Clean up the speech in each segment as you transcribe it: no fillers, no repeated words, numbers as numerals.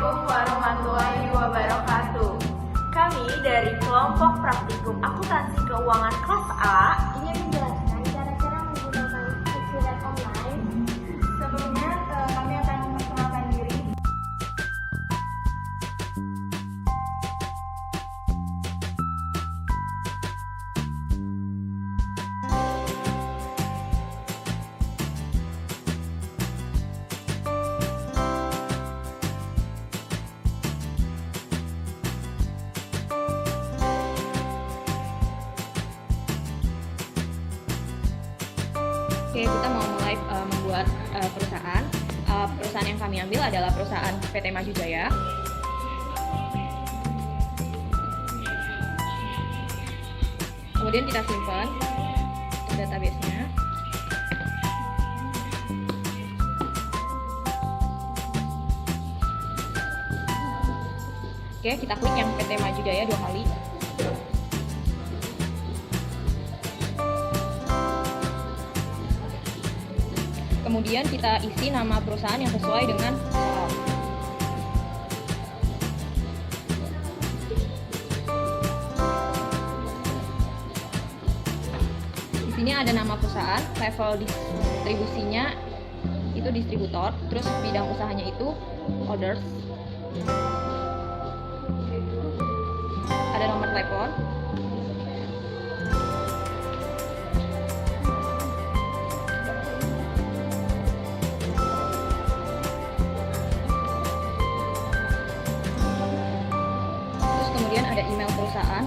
Assalamualaikum warahmatullahi wabarakatuh. Kami dari kelompok praktikum akuntansi keuangan kelas A ingin menjelaskan cara-cara menggunakan surat online. sebelumnya kami akan memperkenalkan diri. Oke, kita mau mulai membuat perusahaan. Perusahaan yang kami ambil adalah perusahaan PT Maju Jaya. Kemudian kita simpan untuk database-nya. Oke, kita klik yang PT Maju Jaya 2 kali. Kemudian kita isi nama perusahaan yang sesuai dengan soal. Di sini ada nama perusahaan, level distribusinya itu distributor, terus bidang usahanya itu orders. Ada nomor telepon. Kemudian ada email perusahaan.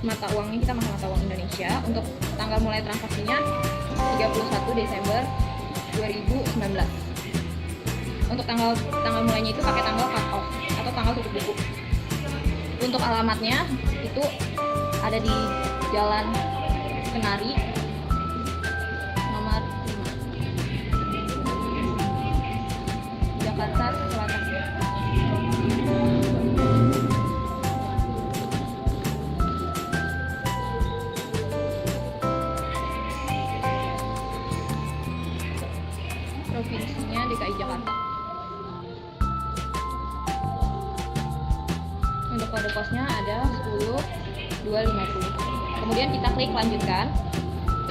Mata uangnya kita pakai mata uang Indonesia. Untuk tanggal mulai transaksinya 31 Desember 2019. Untuk tanggal mulainya itu pakai tanggal cut off atau tanggal tutup buku. Untuk alamatnya itu ada di Jalan Kenari nomor 5, Jakarta Selatan. Provinsinya DKI Jakarta. Untuk kode posnya ada 10250. Kemudian kita klik lanjutkan.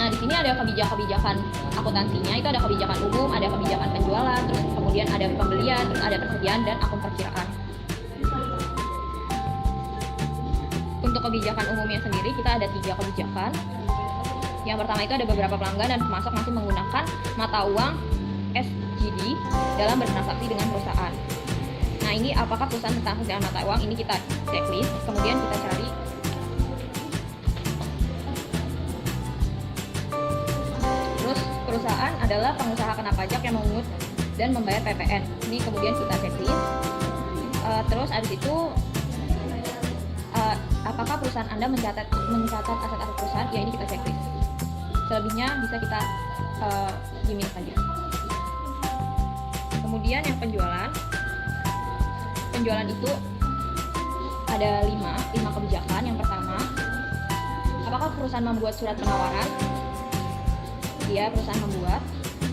Nah, di sini ada kebijakan akuntansinya, itu ada kebijakan umum, ada kebijakan penjualan, terus kemudian ada pembelian, terus ada persediaan dan akun perkiraan. Untuk kebijakan umumnya sendiri kita ada 3 kebijakan. Yang pertama itu ada beberapa pelanggan dan pemasok masih menggunakan mata uang SGD dalam bertransaksi dengan perusahaan. Nah, ini apakah perusahaan bertransaksi dengan mata uang? Ini kita checklist, kemudian kita cari. Terus perusahaan adalah pengusaha kena pajak yang memungut dan membayar PPN. Ini kemudian kita checklist. Terus habis itu apakah perusahaan Anda mencatat aset-aset perusahaan? Ya, ini kita checklist. Selebihnya bisa kita gimmick saja. Kemudian yang penjualan itu ada 5 kebijakan. Yang pertama, apakah perusahaan membuat surat penawaran? Iya, perusahaan membuat.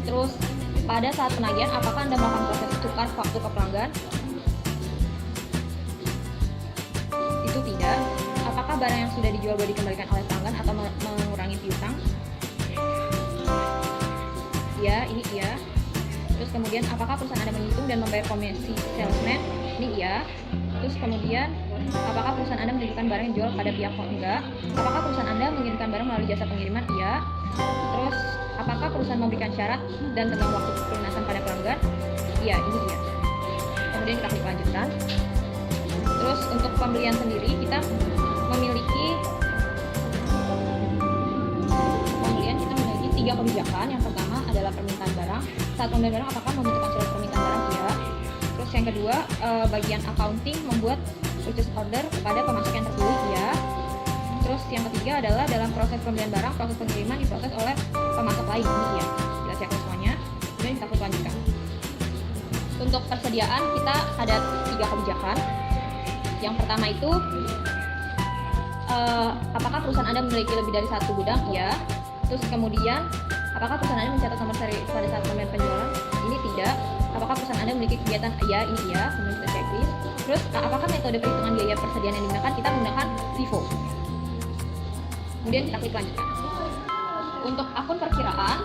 Terus pada saat penagihan, apakah Anda melakukan proses tukar waktu ke pelanggan? Itu tidak. Apakah barang yang sudah dijual boleh dikembalikan oleh pelanggan atau mengurangi piutang? Iya, ini iya. Terus kemudian apakah perusahaan Anda menghitung dan membayar komisi salesman? Ini iya. Terus kemudian apakah perusahaan Anda menunjukkan barang yang dijual pada pihak atau enggak? Apakah perusahaan Anda mengirimkan barang melalui jasa pengiriman? Iya. Terus apakah perusahaan memberikan syarat dan tentang waktu pelunasan pada pelanggan? Iya, ini iya. Kemudian kita klik lanjutkan. Terus untuk pembelian sendiri kita memiliki 3 kebijakan. Yang pertama adalah permintaan barang. Saat pembelian barang, apakah membutuhkan surat permintaan barang? Iya. Terus yang kedua, bagian accounting membuat purchase order kepada pemasok yang terpilih? Iya. Terus yang ketiga adalah dalam proses pembelian barang, proses pengiriman diproses oleh pemasok lain? Ini iya. Kita cek semuanya. Kemudian kita klik lanjutkan. Untuk persediaan kita ada 3 kebijakan. Yang pertama itu apakah perusahaan Anda memiliki lebih dari 1 gudang? Iya. Terus kemudian Apakah perusahaan Anda mencatat nomor seri pada saat pembelian penjualan? Ini tidak. Apakah perusahaan Anda memiliki kegiatan? Iya, ini iya. Kemudian kita checklist. Terus apakah metode perhitungan biaya persediaan yang digunakan? Kita menggunakan FIFO. Kemudian kita klik lanjutkan. Untuk akun perkiraan,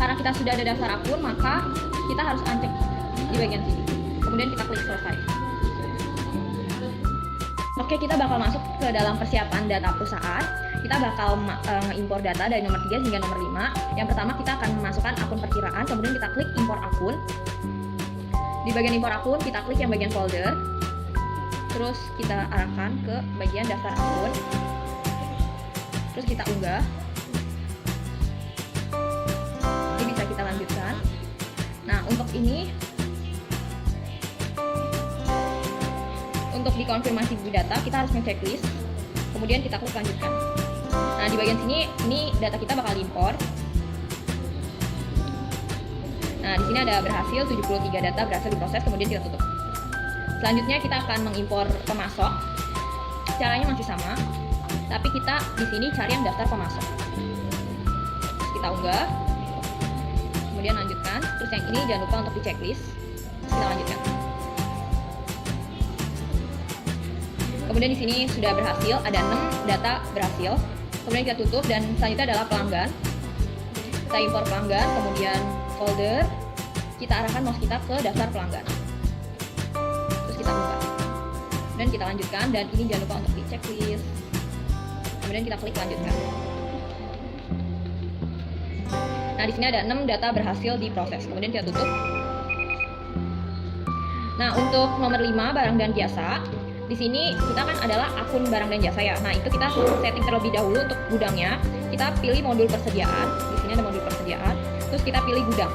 karena kita sudah ada daftar akun, maka kita harus uncheck di bagian sini. Kemudian kita klik selesai. Oke, kita bakal masuk ke dalam persiapan data perusahaan. Kita bakal nge-impor data dari nomor 3 hingga nomor 5. Yang pertama kita akan memasukkan akun perkiraan, kemudian kita klik impor akun. Di bagian impor akun, kita klik yang bagian folder. Terus kita arahkan ke bagian daftar akun. Terus kita unggah. Ini bisa kita lanjutkan. Nah, untuk ini, untuk dikonfirmasi di data, kita harus nge-checklist. Kemudian kita klik lanjutkan. Nah, di bagian sini, ini data kita bakal diimpor. Nah, di sini ada berhasil 73 data berhasil diproses, kemudian kita tutup. Selanjutnya kita akan mengimpor pemasok. Caranya masih sama, tapi kita di sini cari yang daftar pemasok. Terus kita unggah. Kemudian lanjutkan. Terus yang ini jangan lupa untuk di checklist. Kita lanjutkan. Kemudian di sini sudah berhasil, ada 6 data berhasil. Kemudian kita tutup dan selanjutnya adalah pelanggan. Kita impor pelanggan, kemudian folder. Kita arahkan mouse kita ke daftar pelanggan. Terus kita buka. Dan kita lanjutkan dan ini jangan lupa untuk di checklist. Kemudian kita klik lanjutkan. Nah, di sini ada 6 data berhasil diproses. Kemudian kita tutup. Nah, untuk nomor 5 barang dan jasa. Di sini kita kan adalah akun barang dan jasa ya. Nah, itu kita setting terlebih dahulu untuk gudangnya. Kita pilih modul persediaan. Di sini ada modul persediaan. Terus kita pilih gudang.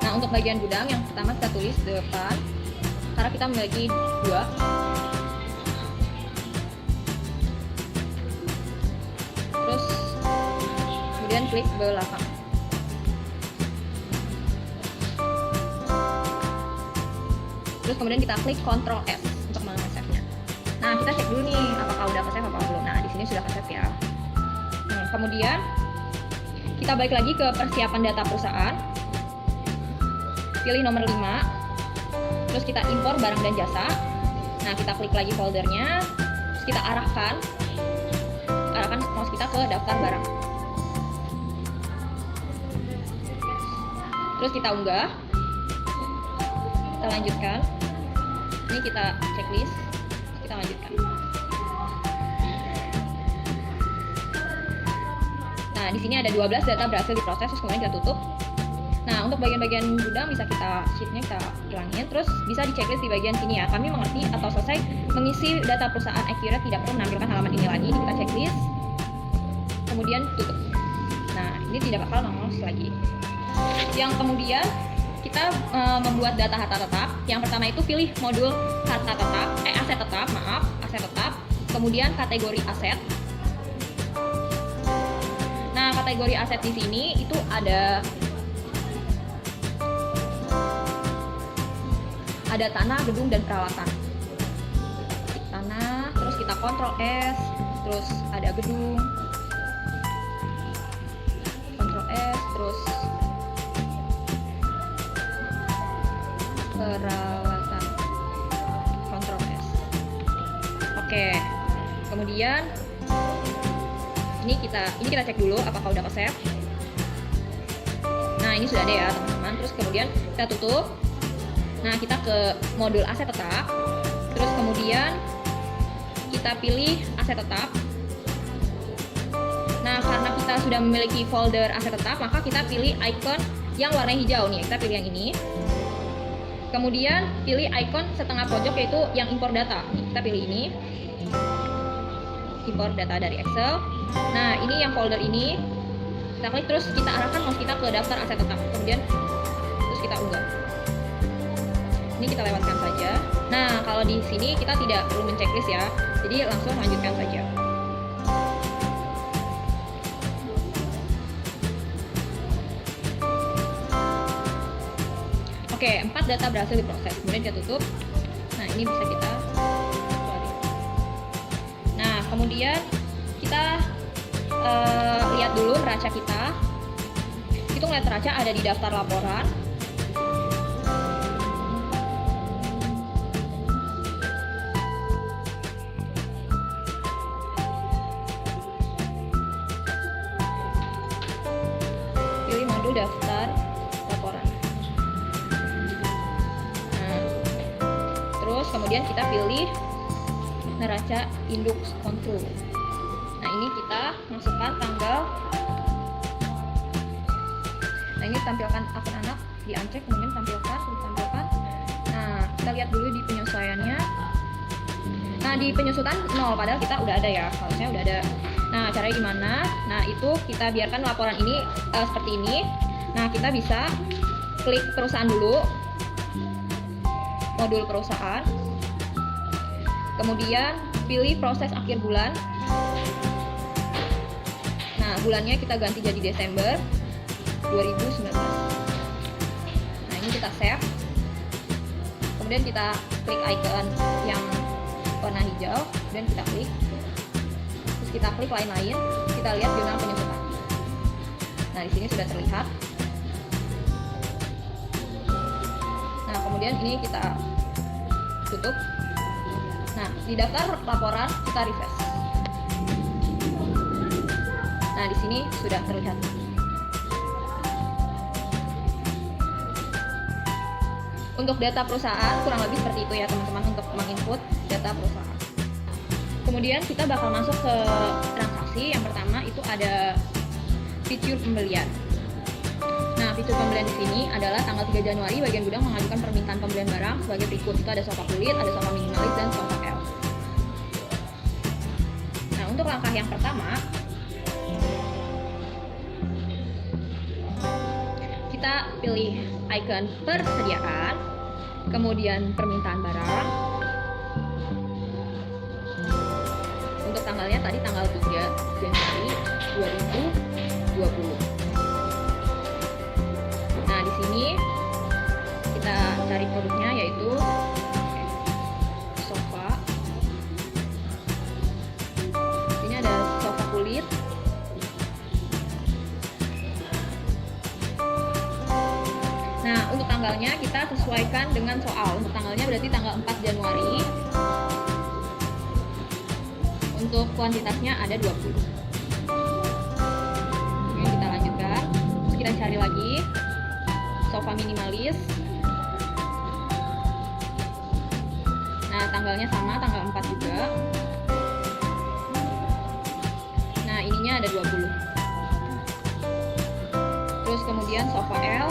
Nah, untuk bagian gudang yang pertama kita tulis depan. Karena kita memiliki 2. Terus kemudian klik belakang. Terus kemudian kita klik Ctrl S untuk meng-save-nya. Nah, kita cek dulu nih apakah udah ke-save apa belum. Nah, di sini sudah ke-save ya. Kemudian kita balik lagi ke persiapan data perusahaan. Pilih nomor 5. Terus kita impor barang dan jasa. Nah, kita klik lagi foldernya. Terus kita arahkan mouse kita ke daftar barang. Terus kita unggah. Kita lanjutkan. Ini kita checklist. Kita lanjutkan. Nah, di sini ada 12 data berhasil diproses, terus kemudian kita tutup. Nah, untuk bagian-bagian gudang bisa kita sheet-nya kita hilangin, terus bisa di checklist di bagian sini ya. Kami mengerti atau selesai mengisi data perusahaan accurate, tidak perlu menampilkan halaman ini lagi. Ini kita checklist. Kemudian tutup. Nah, ini tidak bakal nongol lagi. Yang kemudian kita membuat data harta tetap. Yang pertama itu pilih modul harta tetap, aset tetap. Kemudian kategori aset. Nah, kategori aset di sini itu ada tanah, gedung, dan peralatan. Tanah, terus kita Ctrl S, terus ada gedung, Ctrl S, terus peralatan, Ctrl S. Oke, kemudian ini kita cek dulu apakah udah ke-save. Nah, ini sudah ada ya teman-teman. Terus kemudian kita tutup. Nah, kita ke modul aset tetap. Terus kemudian kita pilih aset tetap. Nah, karena kita sudah memiliki folder aset tetap, maka kita pilih icon yang warna hijau nih. Kita pilih yang ini. Kemudian pilih icon setengah pojok yaitu yang impor data. Kita pilih ini. Impor data dari Excel. Nah, ini yang folder ini. Kita klik terus kita arahkan mouse kita ke daftar aset tetap. Kemudian terus kita unggah. Ini kita lewatkan saja. Nah, kalau di sini kita tidak perlu men-checklist ya. Jadi langsung lanjutkan saja. Oke, 4 data berhasil diproses. Kemudian kita tutup. Nah, ini bisa kita keluarin. Kemudian kita lihat dulu neraca kita. Hitung lihat neraca ada di daftar laporan. Pilih modul daftar laporan. Nah, terus kemudian kita pilih neraca induk kontrol. Nah, ini kita masukkan tanggal. Nah, ini tampilkan akun anak, di-uncheck, kemudian tampilkan. Nah, kita lihat dulu di penyesuaiannya. Nah, di penyusutan 0, padahal kita udah ada ya, harusnya udah ada. Nah, caranya gimana? Nah, itu kita biarkan laporan ini seperti ini. Nah, kita bisa klik perusahaan dulu, modul perusahaan. Kemudian pilih proses akhir bulan. Nah, bulannya kita ganti jadi Desember 2019. Nah, ini kita save. Kemudian kita klik icon yang warna hijau dan kita klik. Terus kita klik lain-lain. Kita lihat jurnal penyusutan. Nah, di sini sudah terlihat. Nah, kemudian ini kita tutup. Nah, di daftar laporan kita refresh. Nah, di sini sudah terlihat. Untuk data perusahaan kurang lebih seperti itu ya teman-teman, untuk menginput data perusahaan. Kemudian kita bakal masuk ke transaksi. Yang pertama itu ada fitur pembelian. Nah, fitur pembelian di sini adalah tanggal 3 Januari bagian gudang mengajukan permintaan pembelian barang sebagai berikut. Itu ada sofa kulit, ada sofa minimalis, dan sofa L. Nah, untuk langkah yang pertama, kita pilih icon persediaan, kemudian permintaan barang. Untuk tanggalnya tadi tanggal 3 Januari 2020. Nah, di sini kita cari produknya yaitu sofa. Ini ada sofa kulit. Nah, untuk tanggalnya kita sesuaikan dengan soal. Untuk tanggalnya berarti tanggal 4 Januari. Untuk kuantitasnya ada 20. Oke, kita lanjutkan. Terus kita cari lagi sofa minimalis. Nah, tanggalnya sama, tanggal 4 juga. Nah, ininya ada 20. Terus kemudian sofa L.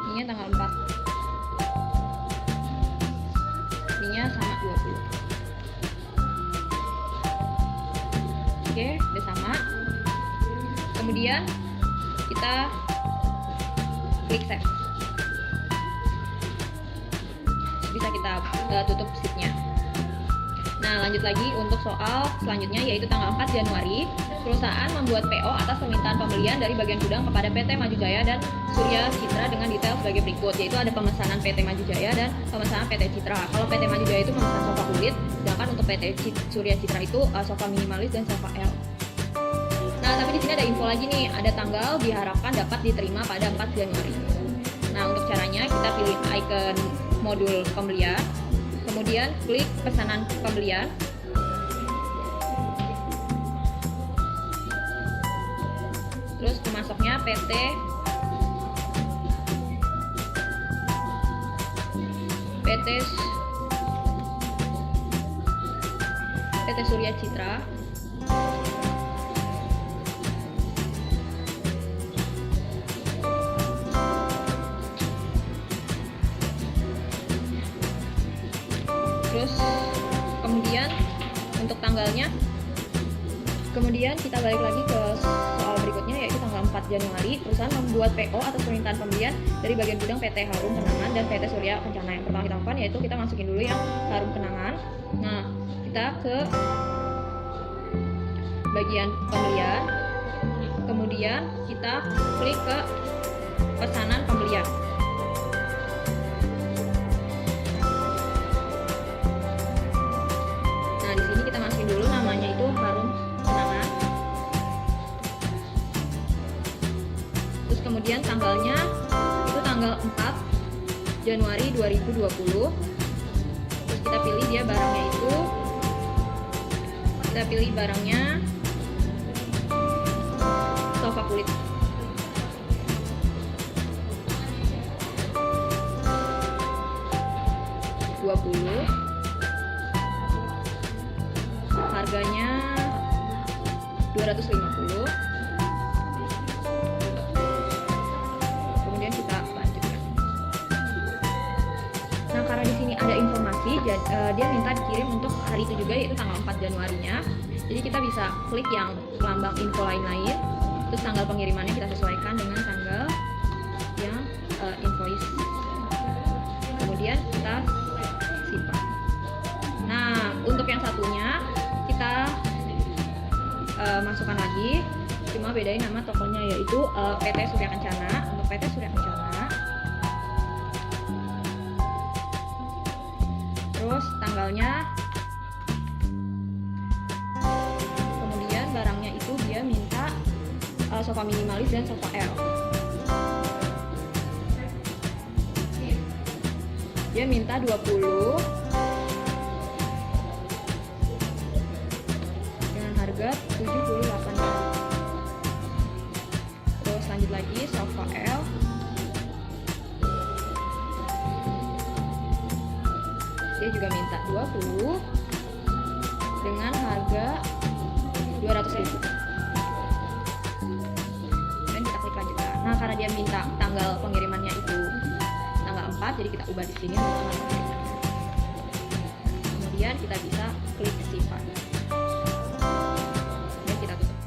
Ininya tanggal 4. Ininya sama 20. Oke, udah sama. Kemudian kita klik save. Bisa kita tutup sheetnya. Nah, lanjut lagi untuk soal selanjutnya yaitu tanggal 4 Januari. Perusahaan membuat PO atas permintaan pembelian dari bagian gudang kepada PT Maju Jaya dan Surya Citra dengan detail sebagai berikut, yaitu ada pemesanan PT Maju Jaya dan pemesanan PT Citra. Kalau PT Maju Jaya itu memesan sofa kulit, sedangkan untuk PT Surya Citra itu sofa minimalis dan sofa L. Nah, tapi di sini ada info lagi nih, ada tanggal diharapkan dapat diterima pada 4 Januari. Nah, untuk caranya kita pilih icon modul pembelian, kemudian klik pesanan pembelian. Terus pemasoknya PT Surya Citra. Terus kemudian untuk tanggalnya, kemudian kita balik lagi ke soal berikutnya yaitu tanggal 4 Januari. Perusahaan membuat PO atas permintaan pembelian dari bagian gudang PT Harum Kenangan dan PT Surya Kencana. Yang pertama kita lakukan yaitu kita masukin dulu yang Harum Kenangan. Nah, kita ke bagian pembelian, kemudian kita klik ke pesanan pembelian. tanggalnya itu tanggal 4 Januari 2020. Terus kita pilih dia barangnya itu, kita pilih barangnya sofa kulit. Harganya 250. Kemudian kita lanjutkan. Nah, karena di sini ada informasi, dia minta dikirim untuk hari itu juga, yaitu tanggal 4 Januarinya. Jadi kita bisa klik yang lambang info lain-lain, terus tanggal pengirimannya kita sesuaikan dengan tanggal yang invoice. Kemudian kita simpan. Nah, untuk yang satunya kita masukkan lagi, cuma bedain nama tokonya, yaitu PT Surya Kencana. Untuk PT Surya Kencana, terus tanggalnya, kemudian barangnya itu dia minta sofa minimalis dan sofa L. Dia minta 20 dengan harga 78. Terus lanjut lagi sofa L. Dia juga minta 20 dengan harga 200.000. Dan kita klik lanjutkan. Nah, karena dia minta tanggal pengirimannya itu tanggal 4, jadi kita ubah di sini untuk tanggal pengirimannya. Kemudian kita bisa klik simpan. Dan kita tutup.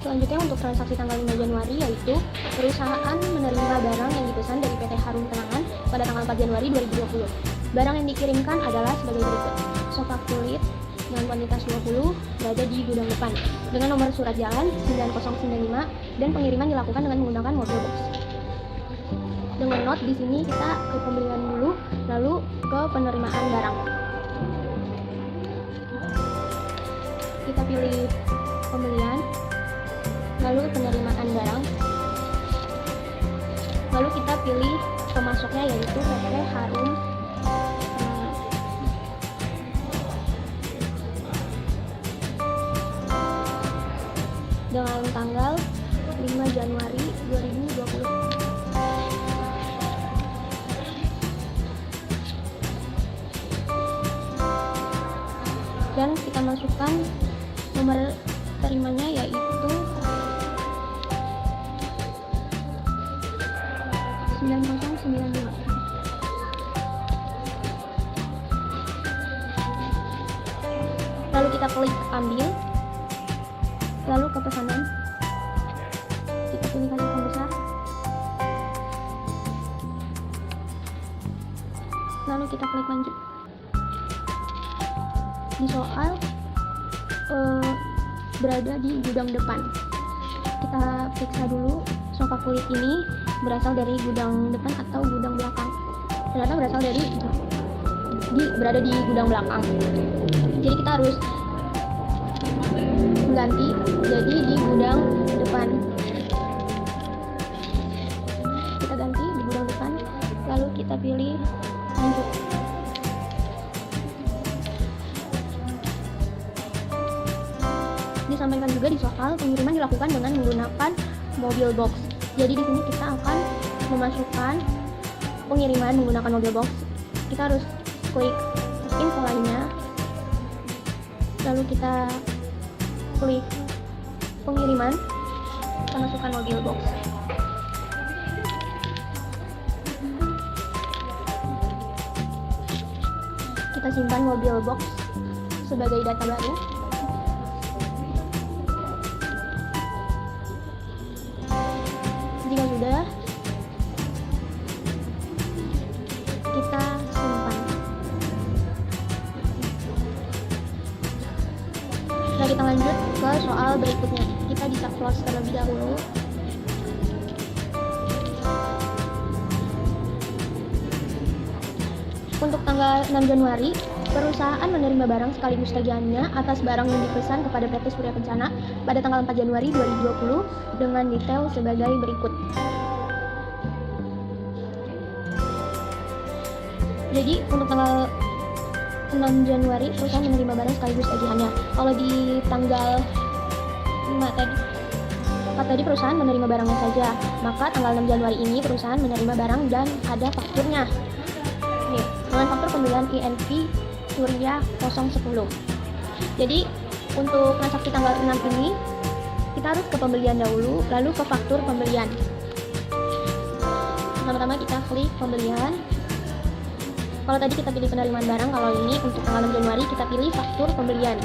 Selanjutnya untuk transaksi tanggal 5 Januari, yaitu perusahaan menerima barang yang dipesan dari PT Harum Kenangan pada tanggal 4 Januari 2020. Barang yang dikirimkan adalah sebagai berikut: sofa kulit dengan kuantitas 20 berada di gudang depan dengan nomor surat jalan 9095 dan pengiriman dilakukan dengan menggunakan mobil box. Dengan note di sini kita ke pembelian dulu, lalu ke penerimaan barang. Kita pilih pembelian, lalu penerimaan barang, lalu kita pilih pemasoknya, yaitu PT Harum dengan tanggal 5 Januari 2020. Dan kita masukkan nomor terimanya, yaitu 9095. Lalu kita klik ambil, lalu ke pesanan kita pilihkan yang besar, lalu kita klik lanjut. Di soal berada di gudang depan, kita periksa dulu sofa kulit ini berasal dari gudang depan atau gudang belakang. Ternyata berasal dari berada di gudang belakang, jadi kita harus mengganti jadi di gudang depan. Kita ganti di gudang depan, lalu kita pilih lanjut. Disampaikan juga di soal pengiriman dilakukan dengan menggunakan mobil box. Jadi di sini kita akan memasukkan pengiriman menggunakan mobil box. Kita harus klik info lainnya, lalu kita klik pengiriman, kita masukkan mobil box. Kita simpan mobil box sebagai data baru. Jika sudah, kita simpan. Nah, kita lanjut ke soal berikutnya. Kita bisa close terlebih dahulu. Untuk tanggal 6 Januari, perusahaan menerima barang sekaligus tagihannya atas barang yang dipesan kepada PT Surya Kencana pada tanggal 4 Januari 2020 dengan detail sebagai berikut. Jadi untuk tanggal 6 Januari perusahaan menerima barang sekaligus tagihannya. Kalau di tanggal 4 tadi perusahaan menerima barangnya saja, maka tanggal 6 Januari ini perusahaan menerima barang dan ada fakturnya. Nih, dengan faktur pembelian INV Surya 010. Jadi untuk transaksi tanggal 6 ini kita harus ke pembelian dahulu, lalu ke faktur pembelian. Pertama-tama kita klik pembelian. Kalau tadi kita pilih penerimaan barang, kalau ini untuk tanggal 6 Januari kita pilih faktur pembelian.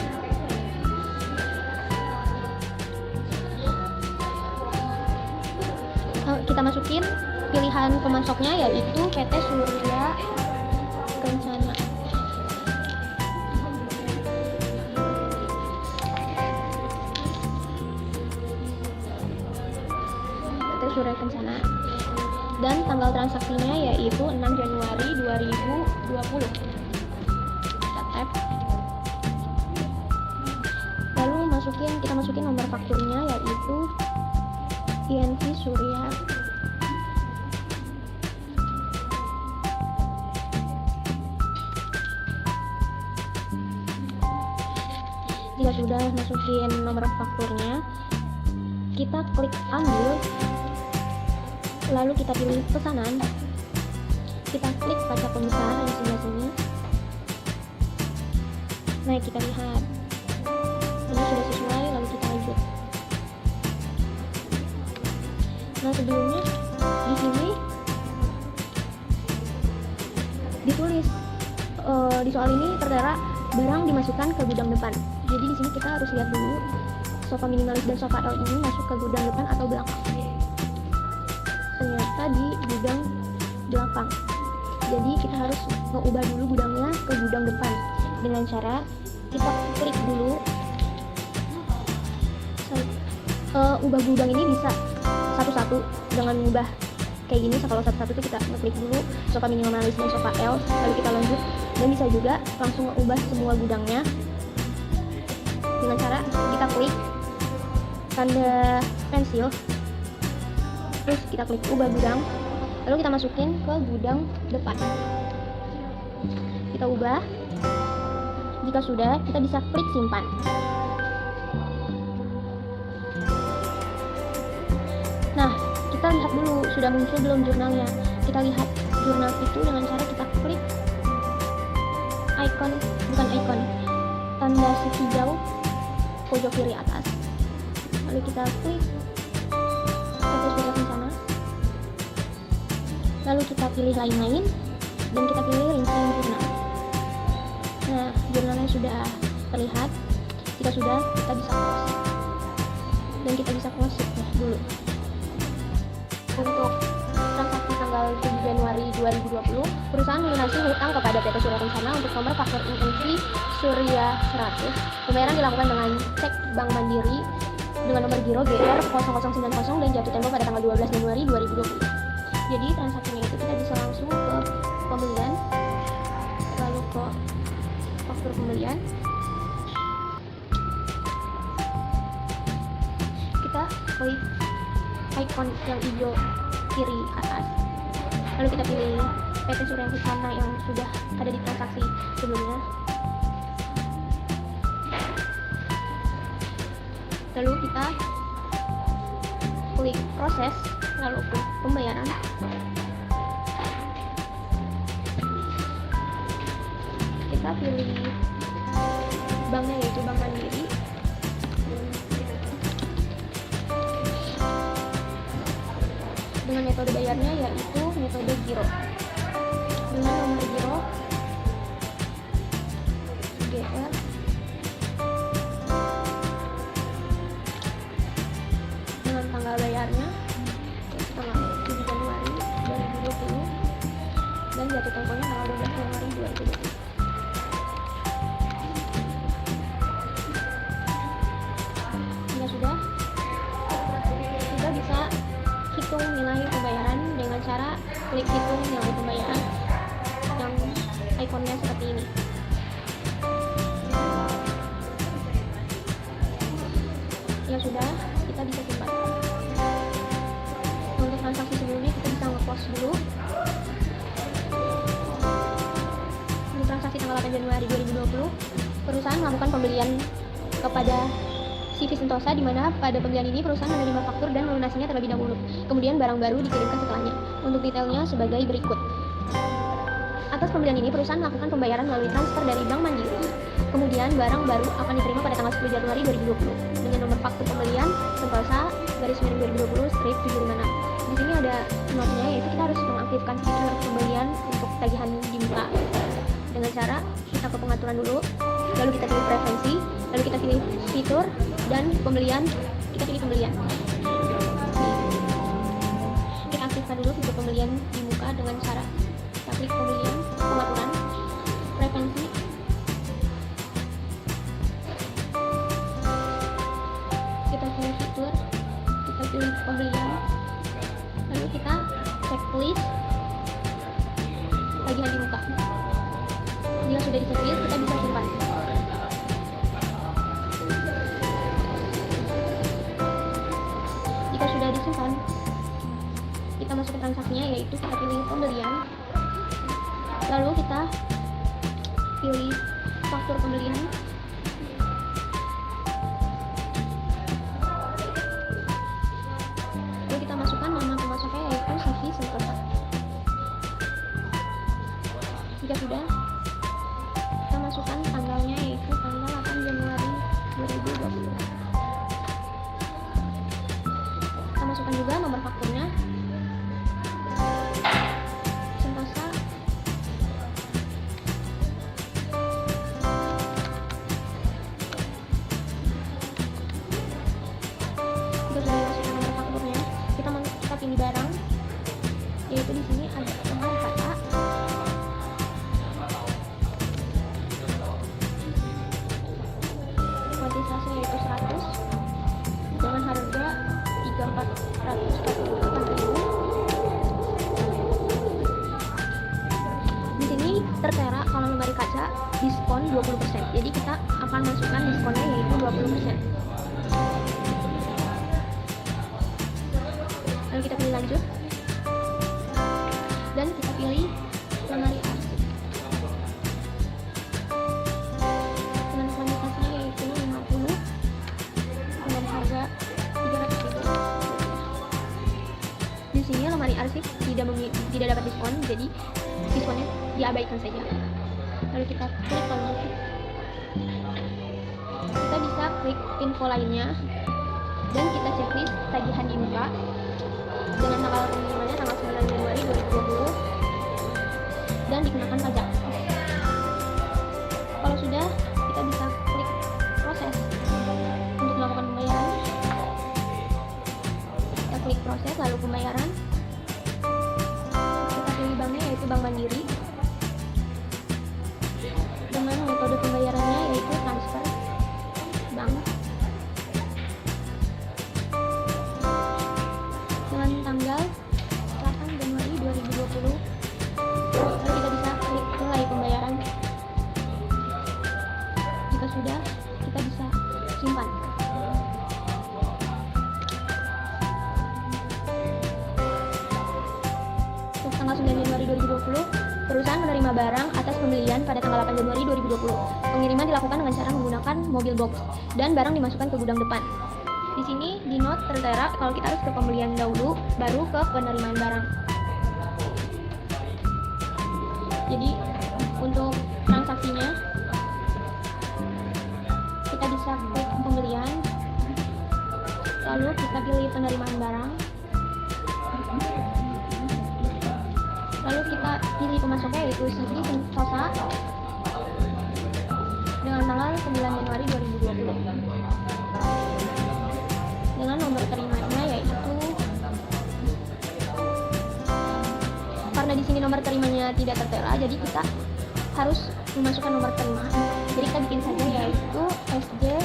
Kita masukin pilihan pemasoknya yaitu PT Surya Kencana. PT Surya Kencana. Dan tanggal transaksinya yaitu 6 Januari 2020. Kita tap. Lalu kita masukin nomor fakturnya yaitu INV Surya. Jika sudah masukin nomor fakturnya, kita klik ambil, lalu kita pilih pesanan, kita klik pajak pembesar di sebelah sini. Nah, kita lihat ini sudah sesuai, lalu kita lanjut. Nah, sebelumnya di sini ditulis di soal ini tertera barang dimasukkan ke gudang depan. Jadi di sini kita harus lihat dulu sofa minimalis dan sofa L ini masuk ke gudang depan atau belakang. Ternyata di gudang belakang. Jadi kita harus mengubah dulu gudangnya ke gudang depan dengan cara kita klik dulu. Ubah gudang ini bisa satu-satu, jangan mengubah kayak gini. Kalau satu-satu itu kita ngeklik dulu sofa minimalis dan sofa L, lalu kita lanjut. Dan bisa juga langsung mengubah semua gudangnya dengan cara kita klik tanda pensil, terus kita klik ubah gudang, lalu kita masukin ke gudang depan. Kita ubah. Jika sudah, kita bisa klik simpan. Nah, kita lihat dulu sudah muncul belum jurnalnya. Kita lihat jurnal itu dengan cara kita klik tanda si hijau pojok kiri atas, lalu kita klik PT Surya Kencana, lalu kita pilih lain-lain dan kita pilih rincian jurnal. Nah, jurnalnya sudah terlihat. Jika sudah, kita bisa close dan kita bisa close ya dulu. Untuk transaksi tanggal 7 Januari 2020, perusahaan melunasi hutang kepada PT Surya Kencana untuk nomor faktur INV Surya 100. Pembayaran dilakukan dengan cek Bank Mandiri dengan nomor giro GR 0090 dan jatuh tempo pada tanggal 12 Januari 2020. Jadi transaksinya itu kita bisa langsung ke pembelian, lalu ke faktur pembelian. Kita klik icon yang hijau kiri atas, lalu kita pilih PT Surya Kencana yang sudah ada di transaksi sebelumnya, lalu kita klik proses, lalu klik pembayaran. Kita pilih banknya yaitu Bank Mandiri. Dengan metode bayarnya yaitu metode giro dengan nomor giro GR dengan tanggal bayarnya yaitu tanggal 7 Januari 2020 dan jatuh temponya tanggal 12 Januari 2020. Jika sudah, kita bisa hitung nilai pembayaran dengan cara klik hitung nilai pembayaran yang ikonnya seperti ini. Ya sudah, kita bisa simpan. Untuk transaksi sebelumnya kita bisa nge-close dulu. perusahaan melakukan pembelian kepada CV Sentosa, di mana pada pembelian ini perusahaan menerima faktur dan melunasinya terlebih dahulu. Kemudian barang baru dikirimkan setelahnya. Untuk detailnya sebagai berikut. Atas pembelian ini perusahaan melakukan pembayaran melalui transfer dari Bank Mandiri. Kemudian barang baru akan diterima pada tanggal 10 Januari 2020 dengan nomor faktur pembelian Sentosa /2020/756. Di sini ada notnya, yaitu kita harus mengaktifkan fitur pembelian untuk tagihan di muka dengan cara kita ke pengaturan dulu, lalu kita pilih preferensi, lalu kita pilih fitur dan pembelian, kita pilih pembelian. Kita aktifkan dulu fitur pembelian di muka dengan cara kita klik pembelian, pengaturan, preferensi, kita pilih fitur, kita pilih pembelian, lalu kita checklist tagihan di muka. Jika sudah di-checklist, kita bisa simpan. Jika sudah disimpan, kita masuk ke transaksinya, yaitu kita pilih pembelian, lalu kita pilih faktur pembelian, lalu kita masukkan nama pemasoknya, yaitu CV Sentosa. Jika sudah, kita masukkan tanggalnya, yaitu tanggal 8 Januari 2020. Kita masukkan juga nomor fakturnya, Sentosa. Jika sudah dimasukkan nomor fakturnya, kita pilih barang, yaitu di sini ada nomor kata, kuantitasnya yaitu 100 dengan harga 3.448.000. Di sini tertera kalau lemari kaca diskon 20%. Jadi kita akan masukkan diskonnya, yaitu 20%. Lalu kita pilih lanjut dan kita pilih lemari arsip dengan kuantitasnya yaitu 50 dengan harga 300.000. Di sini lemari arsip tidak dapat diskon, jadi diskonnya diabaikan saja. Lalu kita klik lanjut. Kita bisa klik info lainnya dan kita checklist tagihan di muka dengan tanggal pengirimannya tanggal 9 Januari 2020 dan dikenakan pajak. Kalau sudah, kita bisa klik proses untuk melakukan pembayaran. Kita klik proses lalu pembayaran. Kita pilih banknya, yaitu Bank Mandiri, dengan metode pembayarannya yaitu transfer bank dengan tanggal 8 Januari 2020. Lalu kita bisa klik mulai pembayaran. Jika sudah, kita bisa simpan. Untuk tanggal 9 Januari 2020, perusahaan menerima barang atas pembelian pada tanggal 8 Januari 2020. Pengiriman dilakukan dengan cara menggunakan mobil box dan barang dimasukkan ke gudang depan. Di sini di note tertera kalau kita harus ke pembelian dahulu, baru ke penerimaan barang. Jadi untuk transaksinya, kita bisa klik pembelian, lalu kita pilih penerimaan barang, lalu kita pilih pemasoknya yaitu CV Sentosa dengan tanggal 9 Januari 2020 dengan nomor terimanya, yaitu karena di sini nomor terimanya tidak tertera, jadi kita harus memasukkan nomor terima. Jadi kita bikin saja, yaitu SJ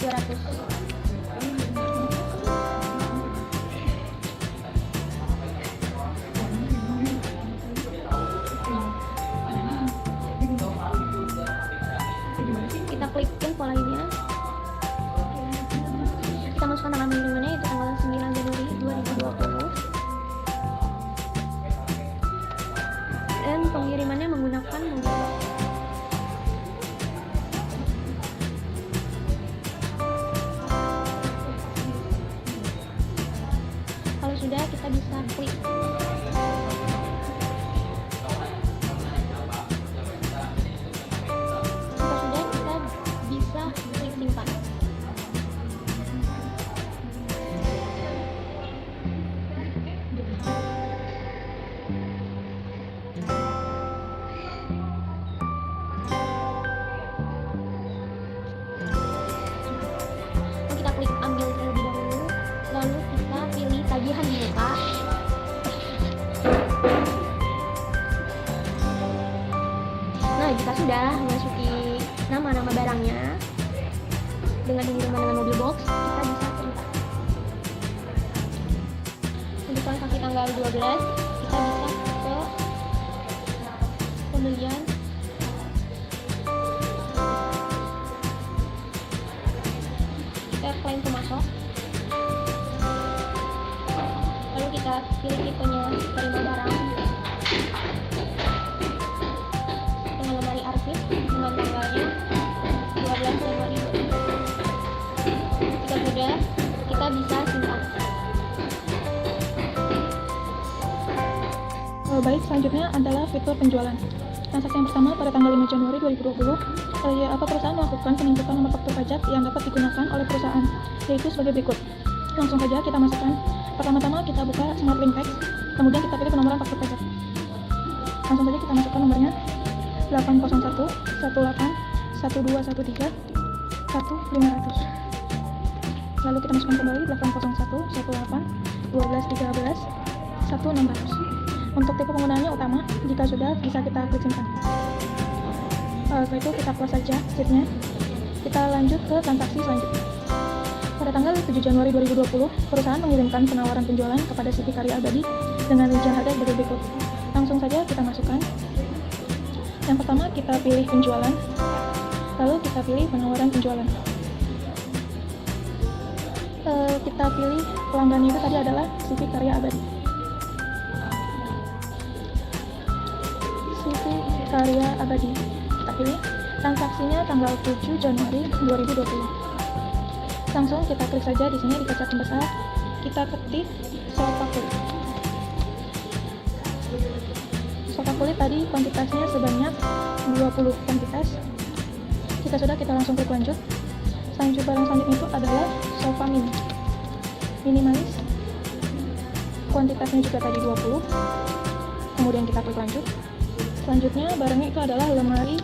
200. Kita klik info lainnya. Kita masukkan tanggal pengirimannya, yaitu tanggal 9 Januari 2020. Dan pengirimannya menggunakan mobil box. Jika sudah memasuki nama-nama barangnya dengan dihubungkan dengan mobil box, kita bisa enter. Untuk transaksi tanggal 12, kita bisa ke pembelian, kita klaim pemasok, lalu kita pilih tipenya terima barang dengan lemari arsip dengan tanggalnya 12 Januari 2020. Jika sudah, kita bisa simpan. Baik, selanjutnya adalah fitur penjualan. Transaksi yang pertama pada tanggal 5 Januari 2020, perusahaan melakukan penunjukan nomor faktur pajak yang dapat digunakan oleh perusahaan, yaitu sebagai berikut. Langsung saja kita masukkan. Pertama-tama kita buka Smart Link Fax, kemudian kita pilih penomoran faktur pajak. Langsung saja kita masukkan nomornya 801 18 1213 1500. Lalu kita masukkan kembali 801 18 1213 1600. Untuk tipe penggunaannya utama, jika sudah bisa kita klik simpan. Setelah itu kita close saja sheetnya. Kita lanjut ke transaksi selanjutnya. Pada tanggal 7 Januari 2020, perusahaan mengirimkan penawaran penjualan kepada CV Karya Abadi dengan rincian harga sebagai berikut. Langsung saja kita masukkan. Yang pertama kita pilih penjualan, lalu kita pilih penawaran penjualan. Kita pilih pelanggannya itu tadi adalah CV Karya Abadi. CV Karya Abadi. Kita pilih transaksinya tanggal 7 Januari 2020. Langsung kita klik saja di sini di kaca pembesar. Kita ketik sofa kulit. Sofa kulit tadi kuantitasnya sebanyak 20 kuantitas. Jika sudah, kita langsung klik lanjut. Selanjutnya barang selanjutnya itu adalah sofa mini. Minimalis. Kuantitasnya juga tadi 20. Kemudian kita klik lanjut. Selanjutnya barangnya itu adalah lemari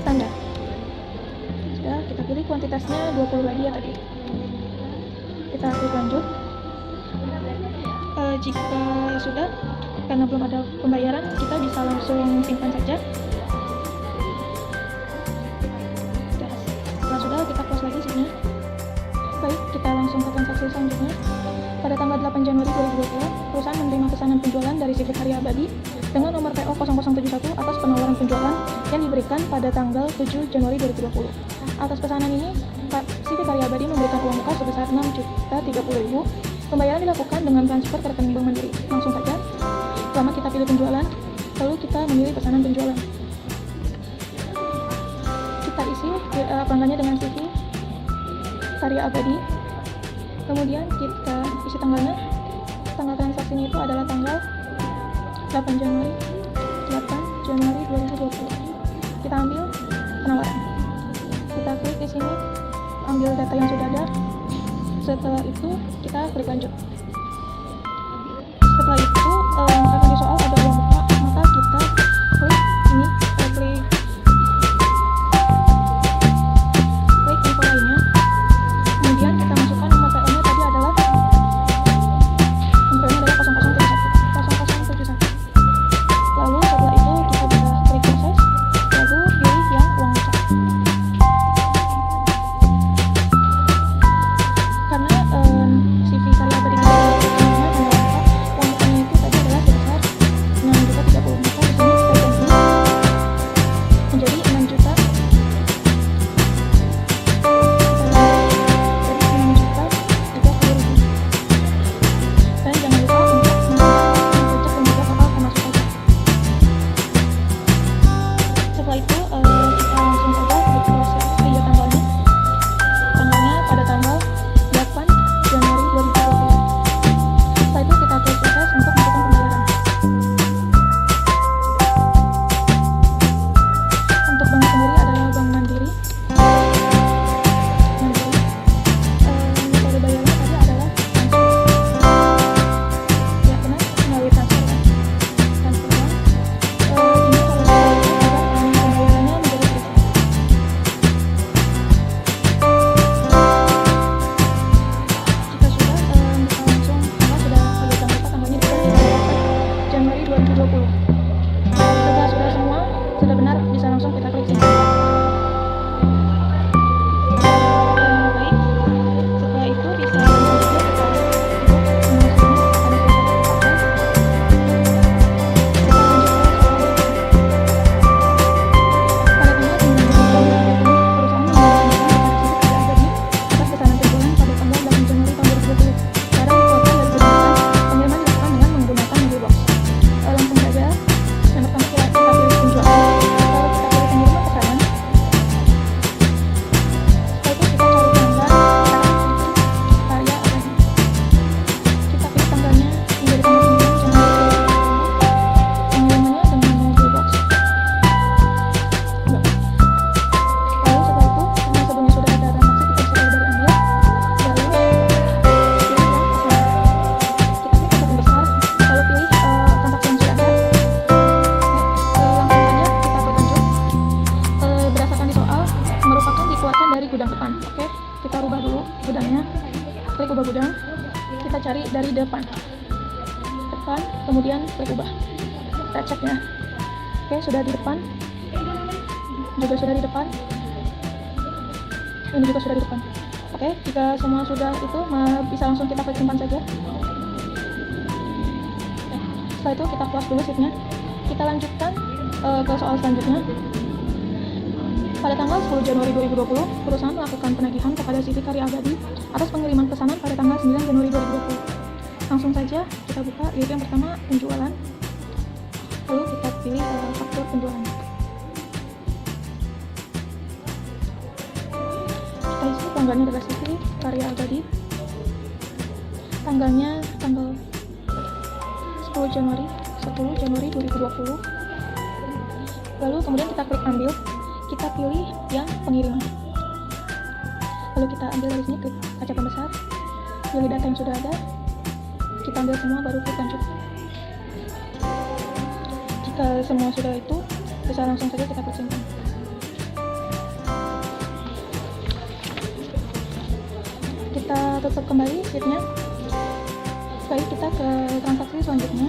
standar. Sudah, kita pilih kuantitasnya 20 lagi ya tadi. Kita klik lanjut. Jika sudah, karena belum ada pembayaran, kita bisa langsung simpan saja. Setelah sudah, kita close lagi sheetnya. Baik, kita langsung ke transaksi selanjutnya. Pada tanggal 8 Januari 2020, perusahaan menerima pesanan penjualan dari CV Karya Abadi dengan nomor PO 0071 atas penawaran penjualan yang diberikan pada tanggal 7 Januari 2020. Atas pesanan ini, CV Karya Abadi memberikan uang muka sebesar 6.030.000. Pembayaran dilakukan dengan transfer ke rekening Bank Mandiri. Langsung saja, pertama kita pilih penjualan, lalu kita memilih pesanan penjualan. Kita isi pelanggannya dengan CV Karya Abadi. Kemudian kita isi tanggalnya. Tanggal transaksinya itu adalah tanggal 8 Januari 2020. Kita ambil penawaran. Kita klik di sini, ambil data yang sudah ada. Setelah itu kita klik lanjut. Setelah itu karena di soal ada uang muka, maka kita klik ini, klik info lainnya. Kemudian kita masukkan nomor PO-nya tadi adalah nomornya adalah 0071. Lalu setelah itu kita bisa klik proses, lalu pilih yang uang muka. Karena CV Karya Abadi ini uang mukanya itu tadi adalah sebesar 6.030.000, maka di sini kita ganti menjadi 6.030.000. Dan jangan lupa untuk menambahkan pajak dan juga soal termasuk pajak. Setelah itu kita langsung saja klik proses video tanggalnya. Tanggalnya pada tanggal 8 Januari 2020. Setelah itu kita klik proses untuk melakukan pembayaran. Untuk bank sendiri adalah Bank Mandiri. Metode bayarnya tadi adalah transfer. Ya benar, melalui transfer kan? Transfer uang. Ini kalau sudah itu agar pembayarannya menjadi selesai. Jika sudah, bisa langsung, karena sudah ada tanggalnya di 8 Januari 2020. Setelah sudah semua, sudah benar, bisa langsung dari depan, kemudian klik ubah. Kita cek ya. Oke, sudah di depan, juga sudah di depan, ini juga sudah di depan. Oke, jika semua sudah itu, bisa langsung kita klik simpan saja. Setelah itu kita close dulu sheetnya. Kita lanjutkan ke soal selanjutnya. Pada tanggal 10 Januari 2020, perusahaan melakukan penagihan kepada CV Karya Abadi atas pengiriman pesanan pada tanggal 9 Januari 2020. Langsung saja kita buka, yaitu yang pertama penjualan. Lalu kita pilih faktur penjualan. Kita isi tanggalnya adalah CV Karya Abadi. Tanggalnya tanggal 10 Januari 2020. Lalu kemudian kita klik ambil, kita pilih yang pengiriman. Lalu kita ambil dari sini, klik kaca pembesar, pilih data yang sudah ada, kita ambil semua, baru klik lanjut. Jika semua sudah itu, bisa langsung saja kita klik simpan. Kita tutup kembali sheetnya. Baik, kita ke transaksi selanjutnya.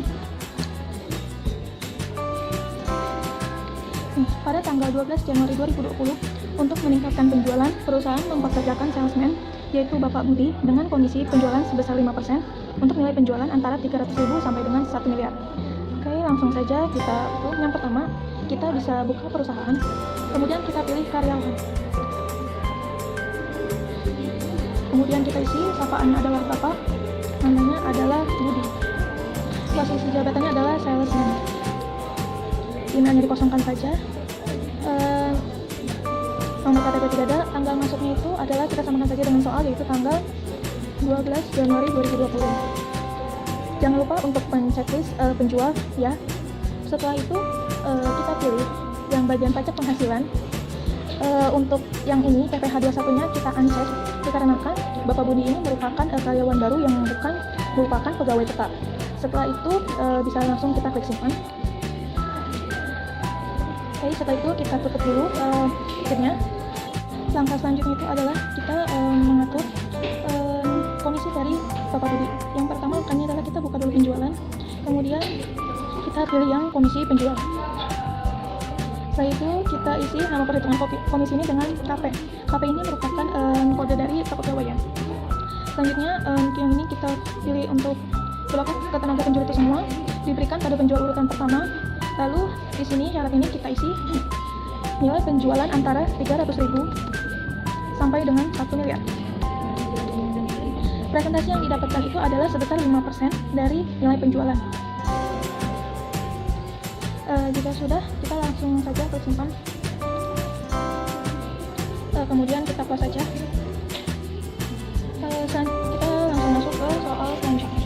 Pada tanggal 12 Januari 2020, untuk meningkatkan penjualan, perusahaan mempekerjakan salesman, yaitu Bapak Budi, dengan komisi penjualan sebesar 5% untuk nilai penjualan antara 300.000 sampai dengan 1 miliar. Oke, langsung saja kita yang pertama, kita bisa buka perusahaan, kemudian kita pilih karyawan. Kemudian kita isi, sapaannya adalah Bapak, namanya adalah Budi. Posisi jabatannya adalah salesman. Emailnya dikosongkan saja. Nomor KTP tidak ada. Tanggal masuknya itu adalah, kita samakan saja dengan soal, yaitu tanggal 12 Januari 2020. Jangan lupa untuk men-checklist penjual ya. Setelah itu kita pilih yang bagian pajak penghasilan. Untuk yang ini PPh 21-nya kita uncheck dikarenakan Bapak Budi ini merupakan karyawan baru yang bukan merupakan pegawai tetap. Setelah itu bisa langsung kita klik simpan. Oke, setelah itu kita tutup dulu sheetnya. Langkah selanjutnya itu adalah kita mengatur komisi dari Bapak Budi. Yang pertama langkahnya adalah kita buka dulu penjualan, kemudian kita pilih yang komisi penjual. Setelah itu kita isi nama perhitungan komisi ini dengan KP. KP ini merupakan kode dari kepegawaian. Selanjutnya yang ini kita pilih untuk berlaku ke tenaga penjual itu semua diberikan pada penjual urutan pertama. Lalu di sini syarat ini kita isi nilai penjualan antara 300.000 sampai dengan 1 miliar. Presentasi yang didapatkan itu adalah sebesar 5% dari nilai penjualan. Jika sudah, kita langsung saja klik simpan. Kemudian kita close saja. Kita langsung masuk ke soal selanjutnya.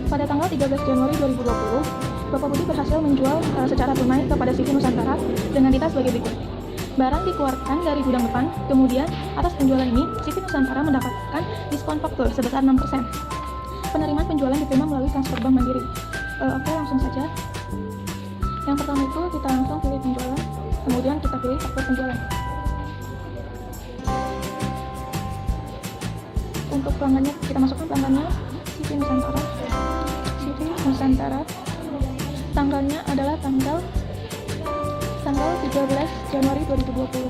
Pada tanggal 13 Januari 2020, Bapak Budi berhasil menjual secara tunai kepada CV Nusantara dengan data sebagai berikut. Barang dikeluarkan dari gudang depan, kemudian atas penjualan ini, CV Nusantara mendapatkan diskon faktur sebesar 6%. Penerimaan penjualan diterima melalui transfer bank mandiri. Oke, langsung saja. Yang pertama itu kita langsung pilih penjualan, kemudian kita pilih faktur penjualan. Untuk pelanggannya, kita masukkan pelanggannya CV Nusantara. CV Nusantara. Tanggalnya adalah tanggal 13 Januari 2020.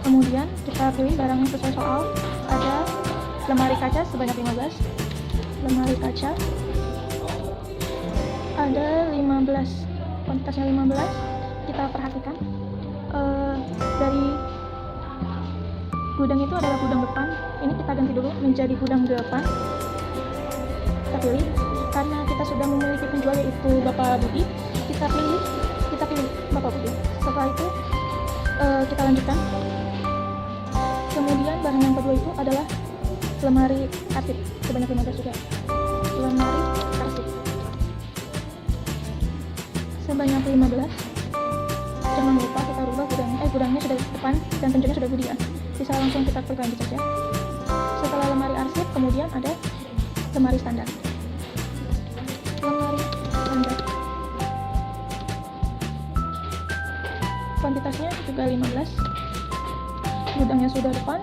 Kemudian kita pilih barang yang sesuai soal. Ada lemari kaca sebanyak 15. Lemari kaca ada 15, kuantitasnya 15. Kita perhatikan dari gudang itu adalah gudang depan. Ini kita ganti dulu menjadi gudang depan. Kita pilih, karena kita sudah memiliki penjual yaitu Bapak Budi, kita pilih Bapak Budi. Setelah itu kita lanjutkan. Kemudian barang yang kedua itu adalah lemari arsip sebanyak 15 juga. Lemari arsip sebanyak 15. Jangan lupa kita rubah gudangnya sudah depan dan penjualnya sudah Budi ya. Bisa langsung kita klik lanjut saja. Setelah lemari arsip, kemudian ada lemari standar. Lemari standar. Kuantitasnya juga 15. Gudangnya sudah depan.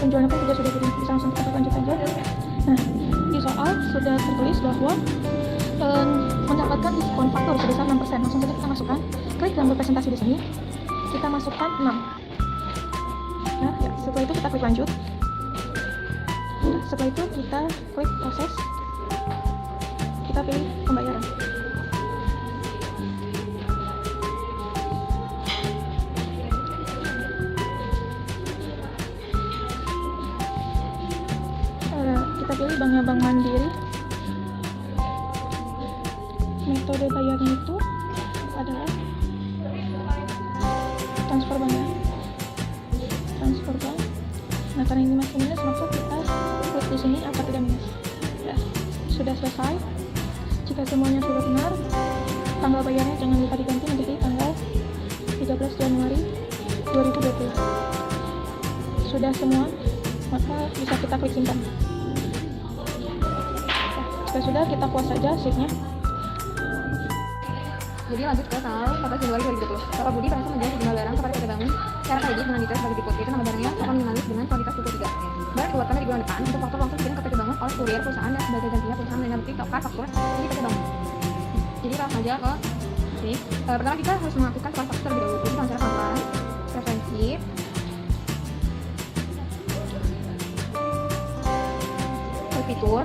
penjualnya pun juga sudah jadi, bisa langsung kita lanjut aja. Nah, di soal sudah tertulis bahwa mendapatkan diskon faktur sebesar 6%. Langsung saja kita masukkan, klik gambar presentasi di sini, kita masukkan 6. Nah, ya, setelah itu kita klik lanjut. Setelah itu kita klik proses, kita pilih pembayaran. Kita pilih banknya Bank Mandiri. Metode bayarnya itu adalah transfer bank ya. Transfer bank. Nah, karena ini masih minus, maka kita klik di sini apa tidak minus. Ya, sudah selesai. Jika semuanya sudah benar, tanggal bayarnya jangan lupa diganti menjadi tanggal 13 Januari 2020. Sudah semua, maka bisa kita klik simpan. Jika sudah, kita puas saja sheet-nya. Jadi lanjut ke tanggal 14 Januari 2020. Bapak Budi berhasil menjual sejumlah barang kepada PT Bangun secara kredit dengan detail sebagai berikut, yaitu nama barangnya tokoh minimalis dengan kualitas 23. Barang dikeluarkan dari bulan depan untuk faktur langsung dikirim ke PT Bangun oleh kurir perusahaan dan sebagai gantinya perusahaan menerima bukti tokar faktur dari PT Bangun. Jadi langsung aja ke sini. Pertama kita harus mengaktifkan tukar faktur terlebih dahulu. Jadi dengan cara pelan-pelan, preferensi, klik fitur,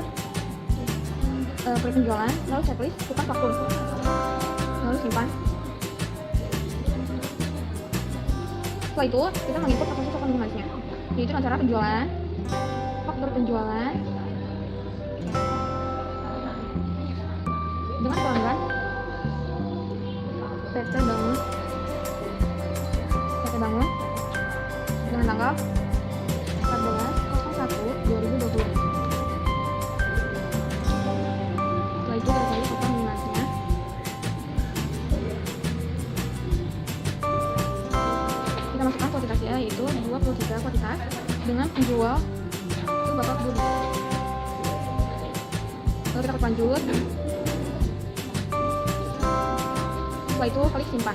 klik penjualan, lalu checklist tukar faktur. Lalu simpan. Setelah itu kita menginput proses token minimalisnya, yaitu dengan cara penjualan, faktur penjualan dengan pelanggan PT Bangun dengan tanggal 14/01/2020. Setelah itu kita cari token minimalisnya. Kita masukkan kuantitasnya, yaitu 23 kuantitas dengan penjual itu Bapak Budi. Lalu kita klik lanjut. Setelah itu klik simpan.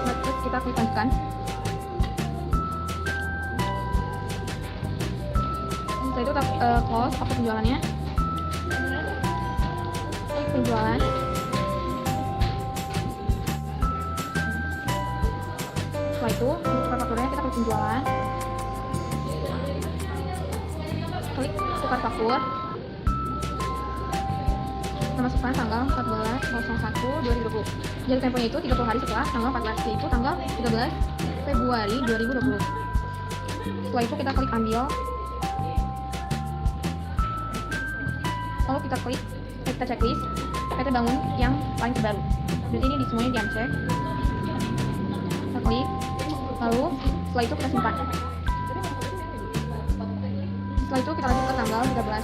Terus kita klik lanjutkan. Setelah itu kita close akun penjualannya. Klik penjualan. Setelah itu untuk tukar fakturnya kita klik penjualan, klik tukar faktur, kita masukkan tanggal 14/01/2020. Jadi temponya itu 30 hari setelah tanggal 14, yaitu tanggal 13 Februari 2020. Setelah itu kita klik ambil, lalu kita klik kita checklist PT Bangun yang paling terbaru. Berarti ini di semuanya di uncheck. Kita klik, lalu setelah itu kita simpan. Setelah itu kita lanjut ke tanggal 13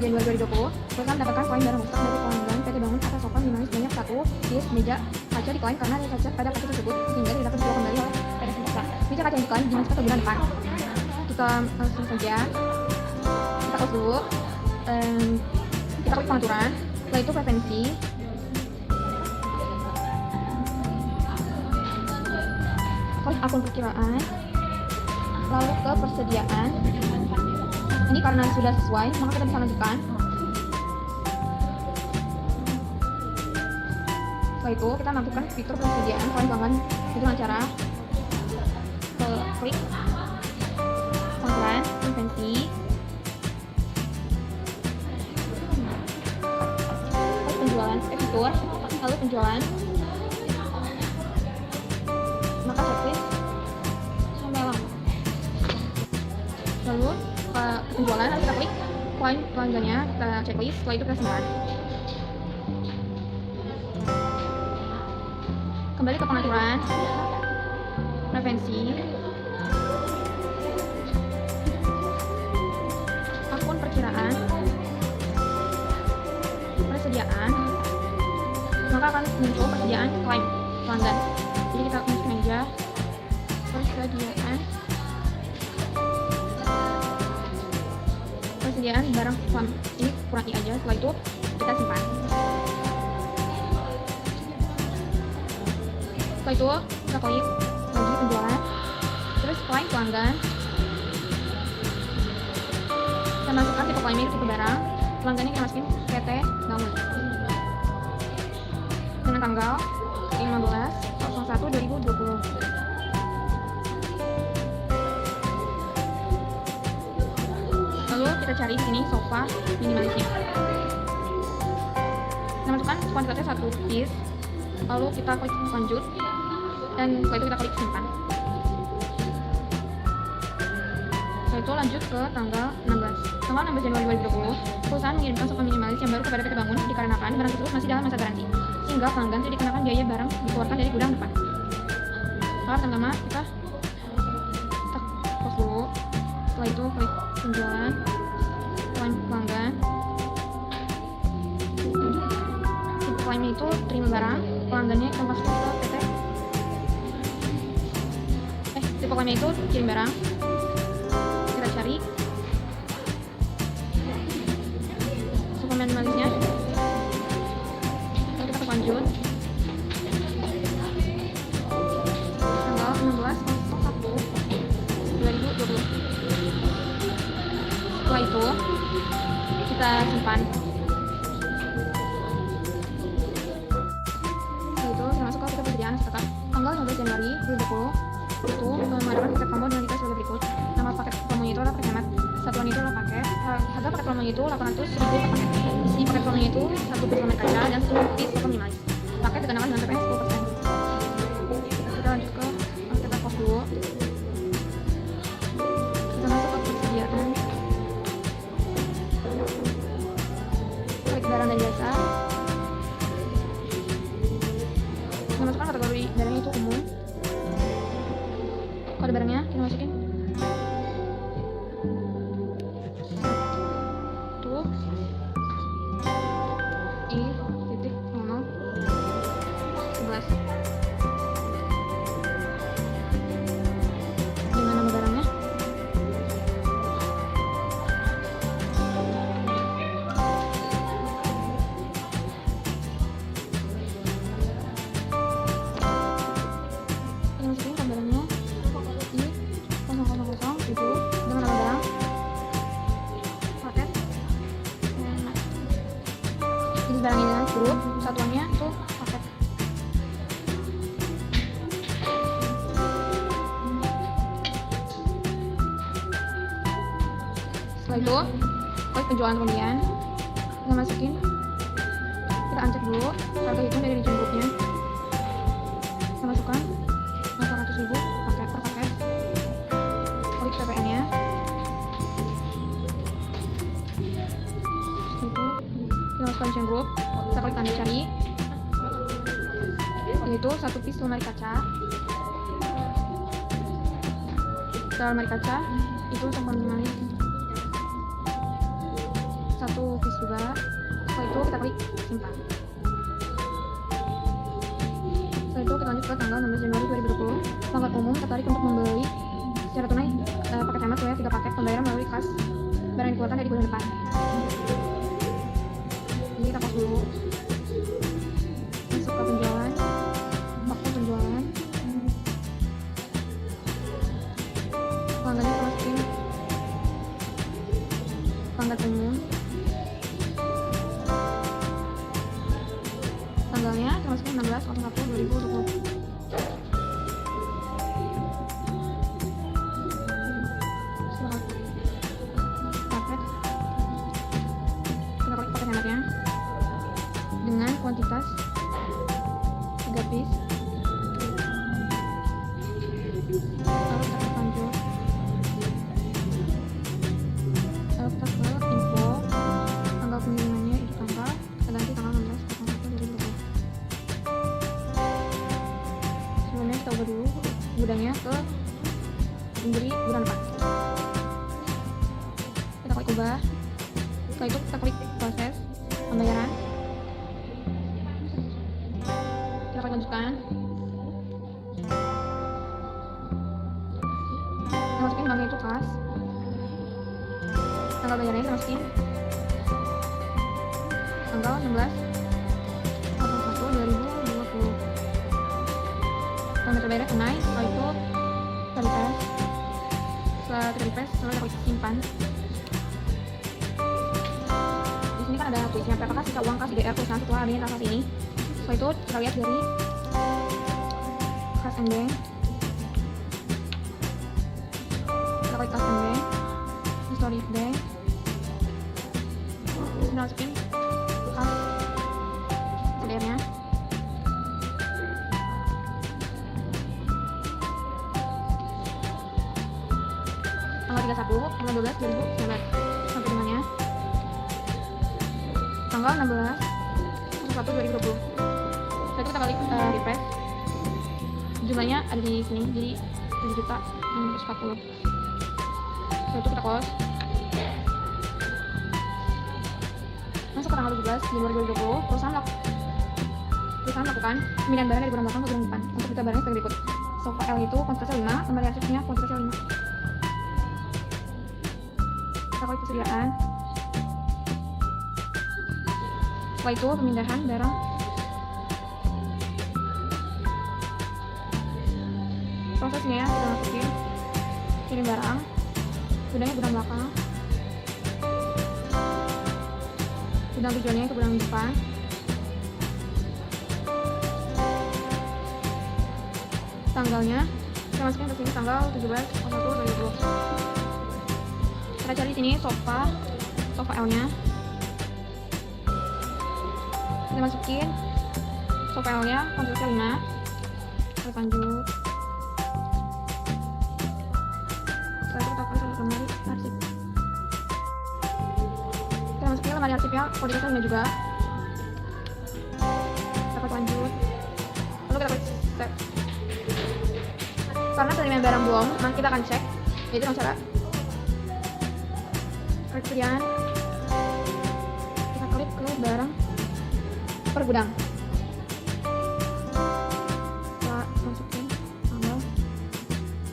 Januari 2020. Perusahaan mendapatkan koin barang rusak dari pelanggan PT Bangun atas sofa minimalis banyak 1 piece meja kaca diklaim karena ada cacat pada kaca tersebut sehingga tidak dapat dijual kembali oleh PT Semesta. Meja kaca yang diklaim dinas ke bulan depan. Kita langsung saja kita close dulu. Kita klik pengaturan. Setelah itu preferensi, klik akun perkiraan, lalu ke persediaan. Ini karena sudah sesuai, maka kita bisa lanjutkan. Setelah itu kita melakukan fitur persediaan koin pelanggan itu dengan cara klik pengaturan, konvensi, klik penjualan, fitur, lalu penjualan, maka checklist sampai lama. Lalu penjualan, lalu kita klik koin pelanggannya, kita checklist, setelah itu kita simpan. Kembali ke pengaturan, preferensi, akun perkiraan, persediaan, maka akan muncul persediaan klaim pelanggan. Jadi kita masukin aja persediaan barang klaim. Ini kurangi aja, setelah itu kita simpan. Setelah Setelah itu kita klik lagi penjualan, terus klaim pelanggan. Kita masukkan tipe klaim tipe barang, pelanggannya kita masukin PT Bangun dengan tanggal 15/01/2020. Lalu kita cari di sini sofa minimalisnya. Kita masukkan kuantitasnya 1 piece. Lalu kita klik lanjut dan setelah itu kita klik simpan. Setelah itu lanjut ke tanggal 16 Januari 2020, perusahaan mengirimkan sofa minimalis yang baru kepada PT Bangun dikarenakan barang tersebut masih dalam masa garansi, sehingga pelanggan tidak dikenakan biaya barang dikeluarkan dari gudang depan. Tahap pertama kita close dulu. Setelah itu klik penjualan, klaim pelanggan. Tipe klaimnya itu terima barang, pelanggannya kita masukin ke PT. Tipe klaimnya itu kirim barang. Kita cari sofa minimalisnya. Lalu kita lanjut. Tanggal 16/01/2020. Setelah itu kita simpan. Setelah itu kita masuk ke fitur persediaan setelah tanggal 15 Januari 2020. Itu mengadakan paket promo dengan detail sebagai berikut. Nama paket promonya itu adalah paket hemat. Satuan itu adalah paket. Harga paket promonya itu 800.000 per paket. Isi paket promonya itu 1 piece lemari kaca dan 1 piece sofa minimalis. Paket dikenakan dengan PPN 10%. Kita lanjut ke kita pause dulu. Kita masuk ke persediaan. Klik barang dan jasa. Kita masukkan kategori barangnya itu umum. Kode barangnya kita masukin 1I.0011 dengan nama barangnya. Kita masukin kode barangnya I.0007 dengan nama barang paket. Jadi barang ini dengan grup, satuannya itu paket. Setelah itu klik penjualan kemudian kita masukin, kita ancek dulu harga hitung dari region grupnya. Kita masukkan 800.000 paket per paket. Klik PPN nya. Setelah itu kita masukkan region group, kita klik tanda cari, yaitu 1 piece lemari kaca. Setelah lemari kaca itu sofa minimalis 1 piece juga. Setelah itu kita klik simpan. Setelah itu kita lanjut ke tanggal 16 Januari 2020. Pelanggan umum tertarik untuk membeli secara tunai paket hemat ya 3 paket, pembayaran melalui kas barang yang dikeluarkan dari gudang depan. Ini kita pause dulu. Masuk ke penjualan, waktu penjualan. Pelanggannya kita masukin pelanggan umum. Tanggalnya kita masukin 16/01/2020. Paket. Kita klik paket hematnya dengan kuantitas 3 piece. Lalu kita klik lanjut. Lalu kita ke info, tanggal pengirimannya itu tanggal, kita ganti tanggal 16/01/2020. Sebelumnya kita ubah dulu gudangnya ke menjadi gudang depan. Kita klik ubah. Setelah itu kita klik proses pembayaran. Kita klik lanjutkan. Kita masukin banknya itu kas. Tanggal bayarnya kita masukin tanggal 16/01/2020. terberes tunai. Setelah itu kita refresh. Setelah kita refresh, lalu kita simpan. Di sini kan ada tulisnya apakah sisa uang kas IDR perusahaan setelah adanya transaksi ini. Setelah itu kita lihat dari kas and bank. Kita klik kas and bank, history bank. Kita masukin kas IDR-nya. Tanggal 31 bulan 12 2019 sampai dengannya tanggal 16 11 2020. Setelah itu kita klik refresh, jumlahnya ada di sini, jadi 7.640. Setelah itu kita close, masuk ke tanggal 17 Januari 2020. Perusahaan melakukan pemindahan barang dari gudang belakang ke gudang depan. Untuk data barangnya sebagai berikut: sofa L itu kuantitasnya 5, lemari arsipnya kuantitasnya 5. Kita klik persediaan. Setelah itu pemindahan barang. Prosesnya ya, kita masukin kirim barang, gudangnya gudang belakang, gudang tujuannya ke gudang depan. Tanggalnya kita masukin ke sini, tanggal 17/01/2020. Kita cari di sini sofa L-nya. Kita masukin sofa L-nya kuantitasnya 5. Kita lanjut. Setelah itu kita klik lemari arsip. Kita masukin lemari arsipnya kuantitasnya 5 juga. Kita klik lanjut. Lalu kita klik save. Karena penerimaan barang belum, maka kita akan cek, yaitu dengan cara klik persediaan. Kita klik ke barang per gudang. Kita masukin tanggal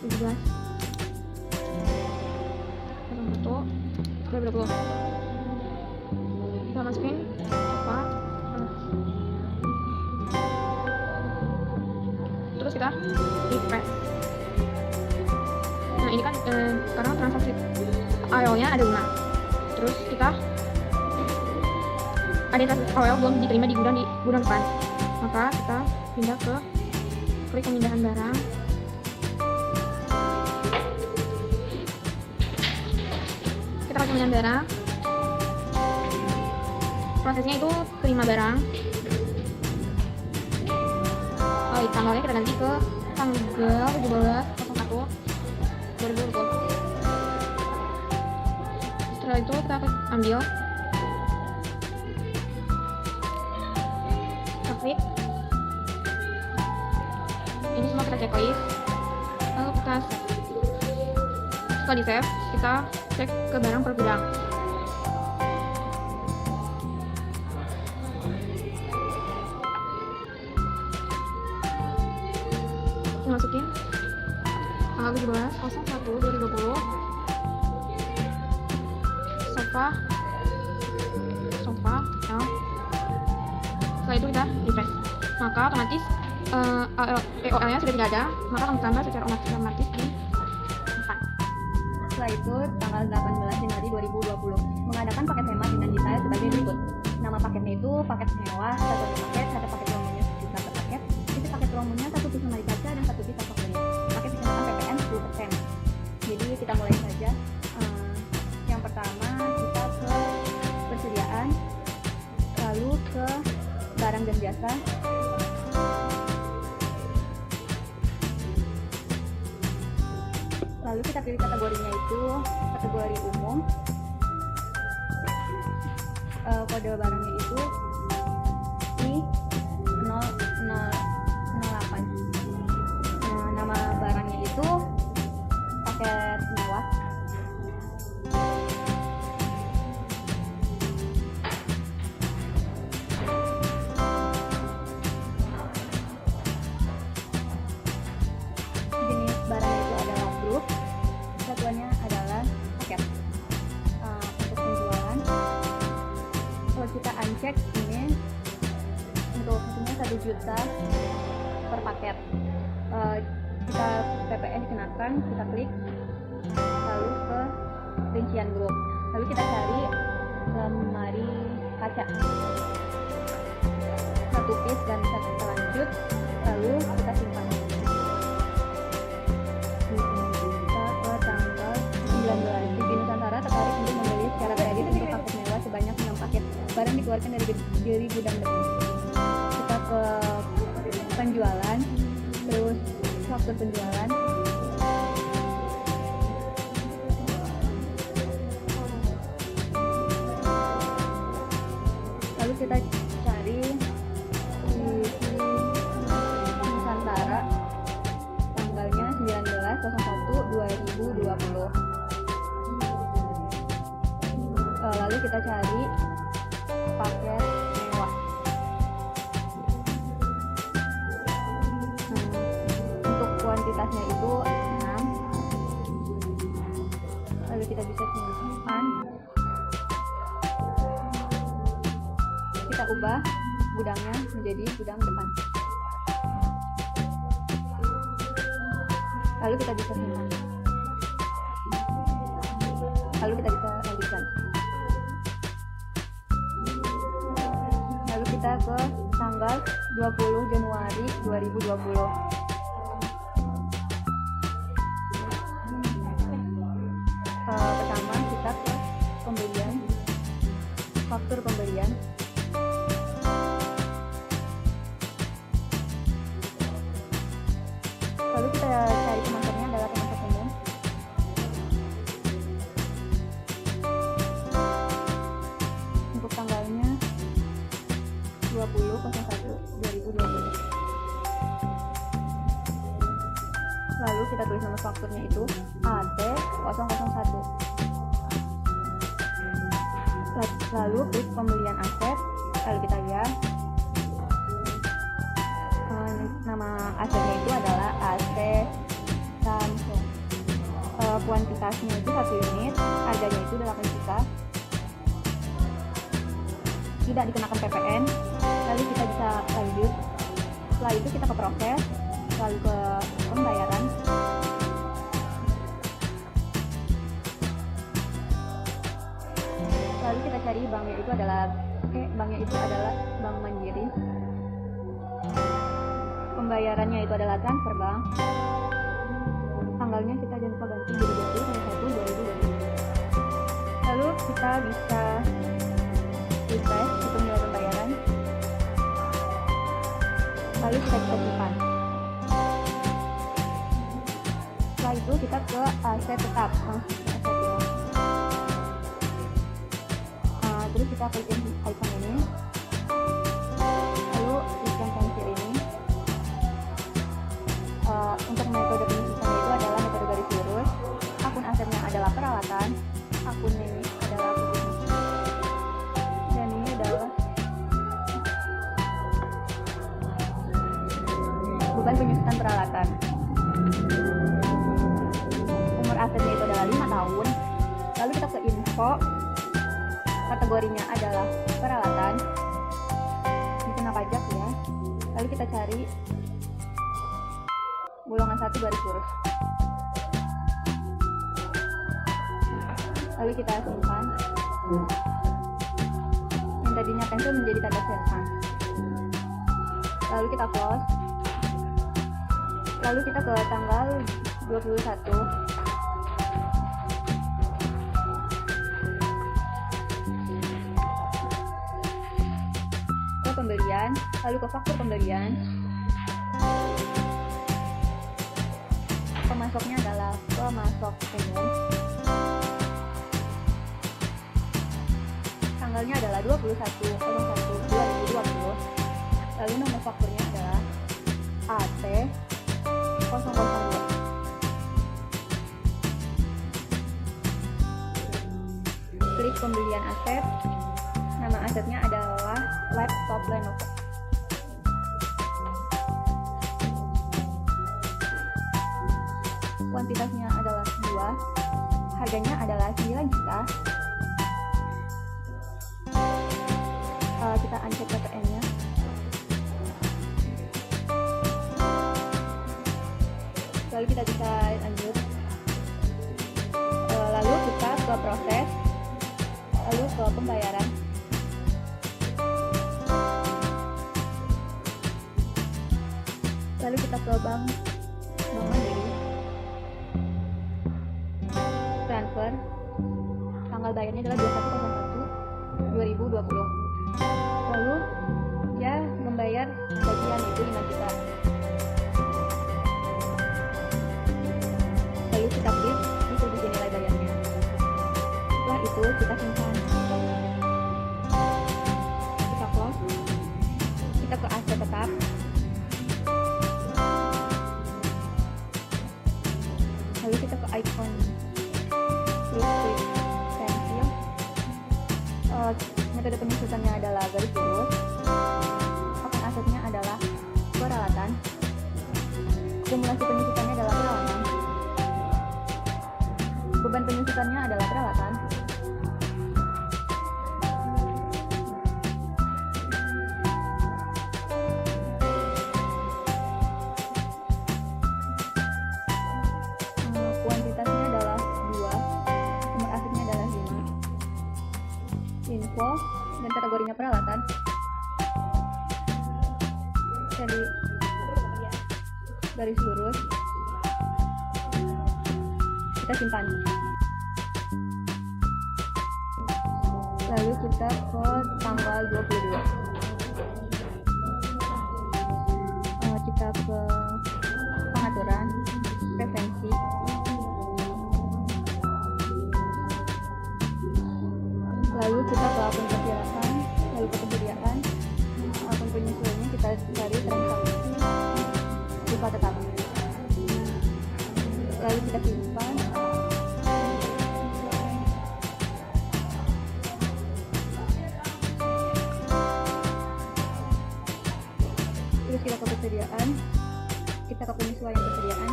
17 2020. Kita masukin apa? Terus kita refresh. Nah ini kan sekarang transaksi AOL-nya ada 5. Terus kita ada transaksi AOL belum diterima di gudang depan, maka kita pindah ke klik pemindahan barang. Kita klik pemindahan barang. Prosesnya itu terima barang. Tanggalnya kita ganti ke tanggal 17/01/2020. Setelah itu kita ambil, kita klik. Ini semua kita checklist, lalu kita save. Setelah di save, kita cek ke barang per gudang. Masukin tanggal 17/01/2020 sofa L. Setelah itu kita refresh, maka otomatis EOL nya sudah tidak ada, maka akan ditambah secara otomatis di depan. Setelah itu tanggal 18 Januari 2020 mengadakan paket hemat dengan detail sebagai berikut. Nama paketnya itu paket sewa, satu paket, satu paket ruang munya sejuta per paket, isi paket ruang munya 1 piece lemari kaca dan 1 piece tapak kuning. Paket dikenakan PPN 10%. Jadi kita mulai saja. Yang pertama kita ke persediaan, lalu ke barang dan jasa, lalu kita pilih kategorinya itu kategori umum. Kode barangnya itu I0008. Nama barangnya itu paket mewah. Jenis barangnya itu adalah grup, satuannya adalah paket. Untuk penjualan, kalau kita uncheck ini untuk hasilnya 1 juta per paket. kita PPN dikenakan, kita klik, lalu ke rincian grup, lalu kita cari lemari kaca, satu piece dan satu lanjut, lalu kita simpan. Kita ke tanggal 19. TV Nusantara tertarik untuk membeli secara kredit untuk paket mewah sebanyak 6 paket. Barang dikeluarkan dari gudang depan. Kita ke penjualan, terus faktur penjualan. Lalu kita cari TV Nusantara tanggalnya 19/01/2020. Lalu kita cari paket mewah. Untuk kuantitasnya itu 6. Lalu kita bisa simpan. Kita ubah gudangnya menjadi gudang depan. Lalu kita bisa simpan. Lalu kita bisa lanjutkan. Lalu kita ke tanggal 20 Januari 2020. Pertama kita ke pembelian, faktur pembelian. Lalu kita cari pemasoknya adalah pemasok umum. Untuk tanggalnya 20/01/2020. Lalu kita tulis nomor fakturnya itu AT001. Lalu klik pembelian aset, lalu kita lihat nama asetnya itu adalah aset Samsung. Kuantitasnya itu 1 unit, harganya itu 8 juta. Tidak dikenakan PPN. Lalu kita bisa lanjut. Setelah itu kita ke proses, lalu ke pembayaran. Lalu kita cari banknya itu adalah Bank Mandiri. Pembayarannya itu adalah transfer bank. Tanggalnya kita jangan lupa ganti jadi 20/01/2020. Lalu kita bisa refresh untuk nilai pembayaran. Lalu kita bisa simpan. Setelah itu kita ke aset tetap, langsung ke aset ya. Terus kita klik icon ini, lalu ikon pensil ini. Untuk metode penyusunan itu adalah metode garis lurus. Akun asetnya adalah peralatan, akun ini adalah bisnis, dan ini adalah beban penyusunan peralatan. Umur asetnya itu adalah 5 tahun. Lalu kita ke info, kategorinya adalah peralatan, dikena pajak ya. Lalu kita cari golongan 1 garis lurus. Lalu kita simpan. Yang tadinya pensil menjadi tanda simpan. Lalu kita close. Lalu kita ke tanggal 21. Ke pembelian, lalu ke faktur pembelian. Pemasoknya adalah pemasok umum. Tanggalnya adalah 21/01/2020. Lalu nomor fakturnya adalah AT002. Klik pembelian aset. Nama asetnya adalah laptop Lenovo. Kuantitasnya adalah 2, harganya adalah 9 juta. Kita uncheck PPN-nya. lalu kita bisa lanjut. Lalu kita ke proses, lalu ke pembayaran. Lalu kita ke bank Mandiri, transfer, tanggal bayarnya adalah 21/01/2020. Lalu dia membayar gajian itu 5 juta. Lalu kita klik distribusi nilai bayarnya. Setelah itu kita simpan, kita close, kita ke aset tetap. Lalu kita ke icon terus klik pensil. Metode penyusutannya adalah garis lurus. Akun asetnya adalah peralatan. Akumulasi penyusutannya adalah peralatan. Beban penyusutannya adalah peralatan. Kuantitasnya adalah 2, nomor asetnya adalah 5. Info dan kategorinya peralatan. Jadi garis lurus. Kita simpan. Lalu kita ke tanggal 22. Kita ke pengaturan, preferensi. Lalu kita ke akun pergerakan, lalu ke persediaan. Akun penyesuaiannya kita cari transaksi berupa tetap. Lalu kita simpan. Terus kita ke persediaan, kita ke penyesuaian persediaan.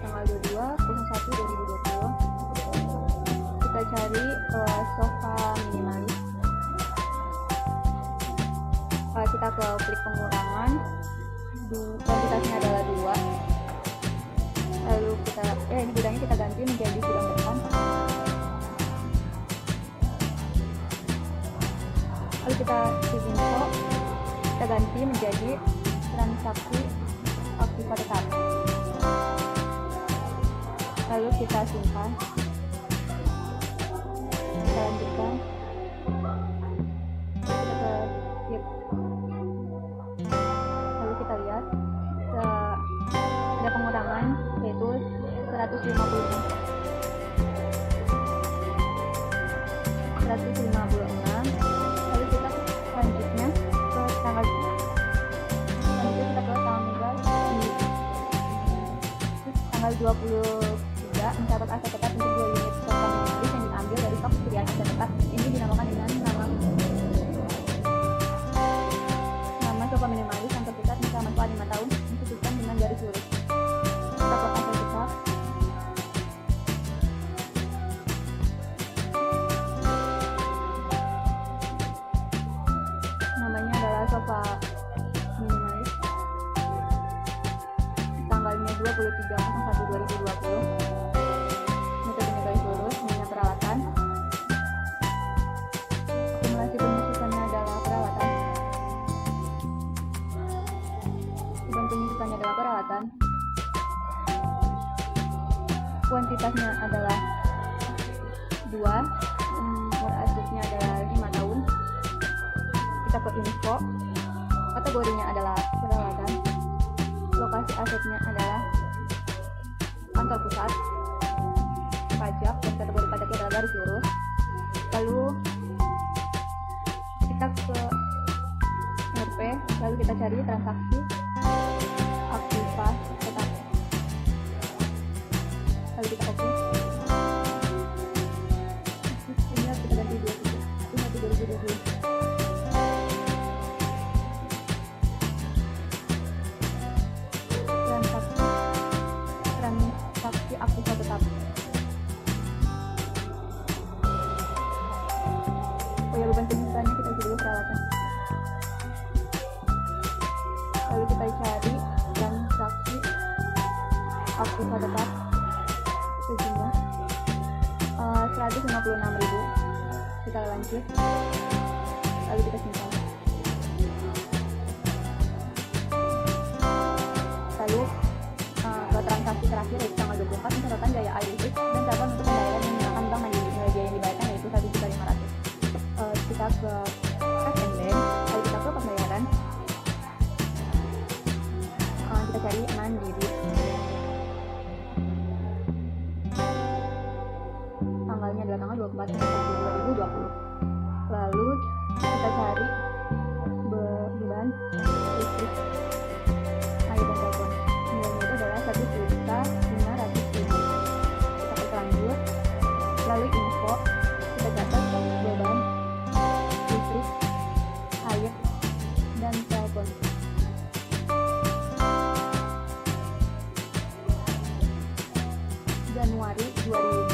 Tanggal 22/01/2020. Kita cari sofa minimalis. Kita ke klik pengurangan, kuantitasnya adalah 2. Lalu kita ini gudangnya kita ganti menjadi gudang depan. Lalu kita klik info, kita ganti menjadi transaksi aktif tetap. Lalu kita simpan, kita lanjutkan, kita ke skip. Lalu kita lihat ada pengurangan yaitu 156. Lalu kita selanjutnya ke tanggal, selanjutnya kita ke tanggal 23 mencatat aset tetap untuk 2 unit sofa minimalis yang diambil dari stok persediaan aset tetap. Ini dinamakan dengan nama sofa minimalis yang terpisah selama 5 tahun disebutkan dengan garis lurus. Kita ke aset tetap. Namanya adalah sofa minimalis. Tanggalnya 23/01/2020. Metodenya garis lurus, namanya peralatan. Akumulasi penyusutannya adalah peralatan. Beban penyusutannya adalah peralatan. Kuantitasnya adalah 2. Nomor asetnya adalah 5 tahun. Kita ke info, kategorinya adalah peralatan. Lokasi asetnya adalah kantor pusat, pajak, dan kategori pajaknya adalah garis lurus. Lalu kita ke RP, lalu kita cari transaksi aktifas tetap. Lalu kita oke. Ini harus kita ganti 2020. Transaksi aktifas tetap. Oh ya, beban penyusutannya kita isi dulu peralatan. Lalu aktiva tetap sejumlah 156.000. Kita lanjut, lalu kita simpan. Lalu buat transaksi terakhir yaitu tanggal 24 pencatatan gaya air listrik dan telepon untuk pembayaran yang menggunakan bank mandiri. Nilai biaya yang dibayarkan yaitu 1.500.000. Kita ke cash and bank, lalu kita ke pembayaran. Kita cari mandiri. Tanggalnya adalah tanggal 24 September 2020. Lalu kita cari beban listrik, air dan telepon. Nilainya itu adalah 1.500.000. Kita klik lanjut, lalu info, kita catat beban listrik, air dan telepon. Januari 2020.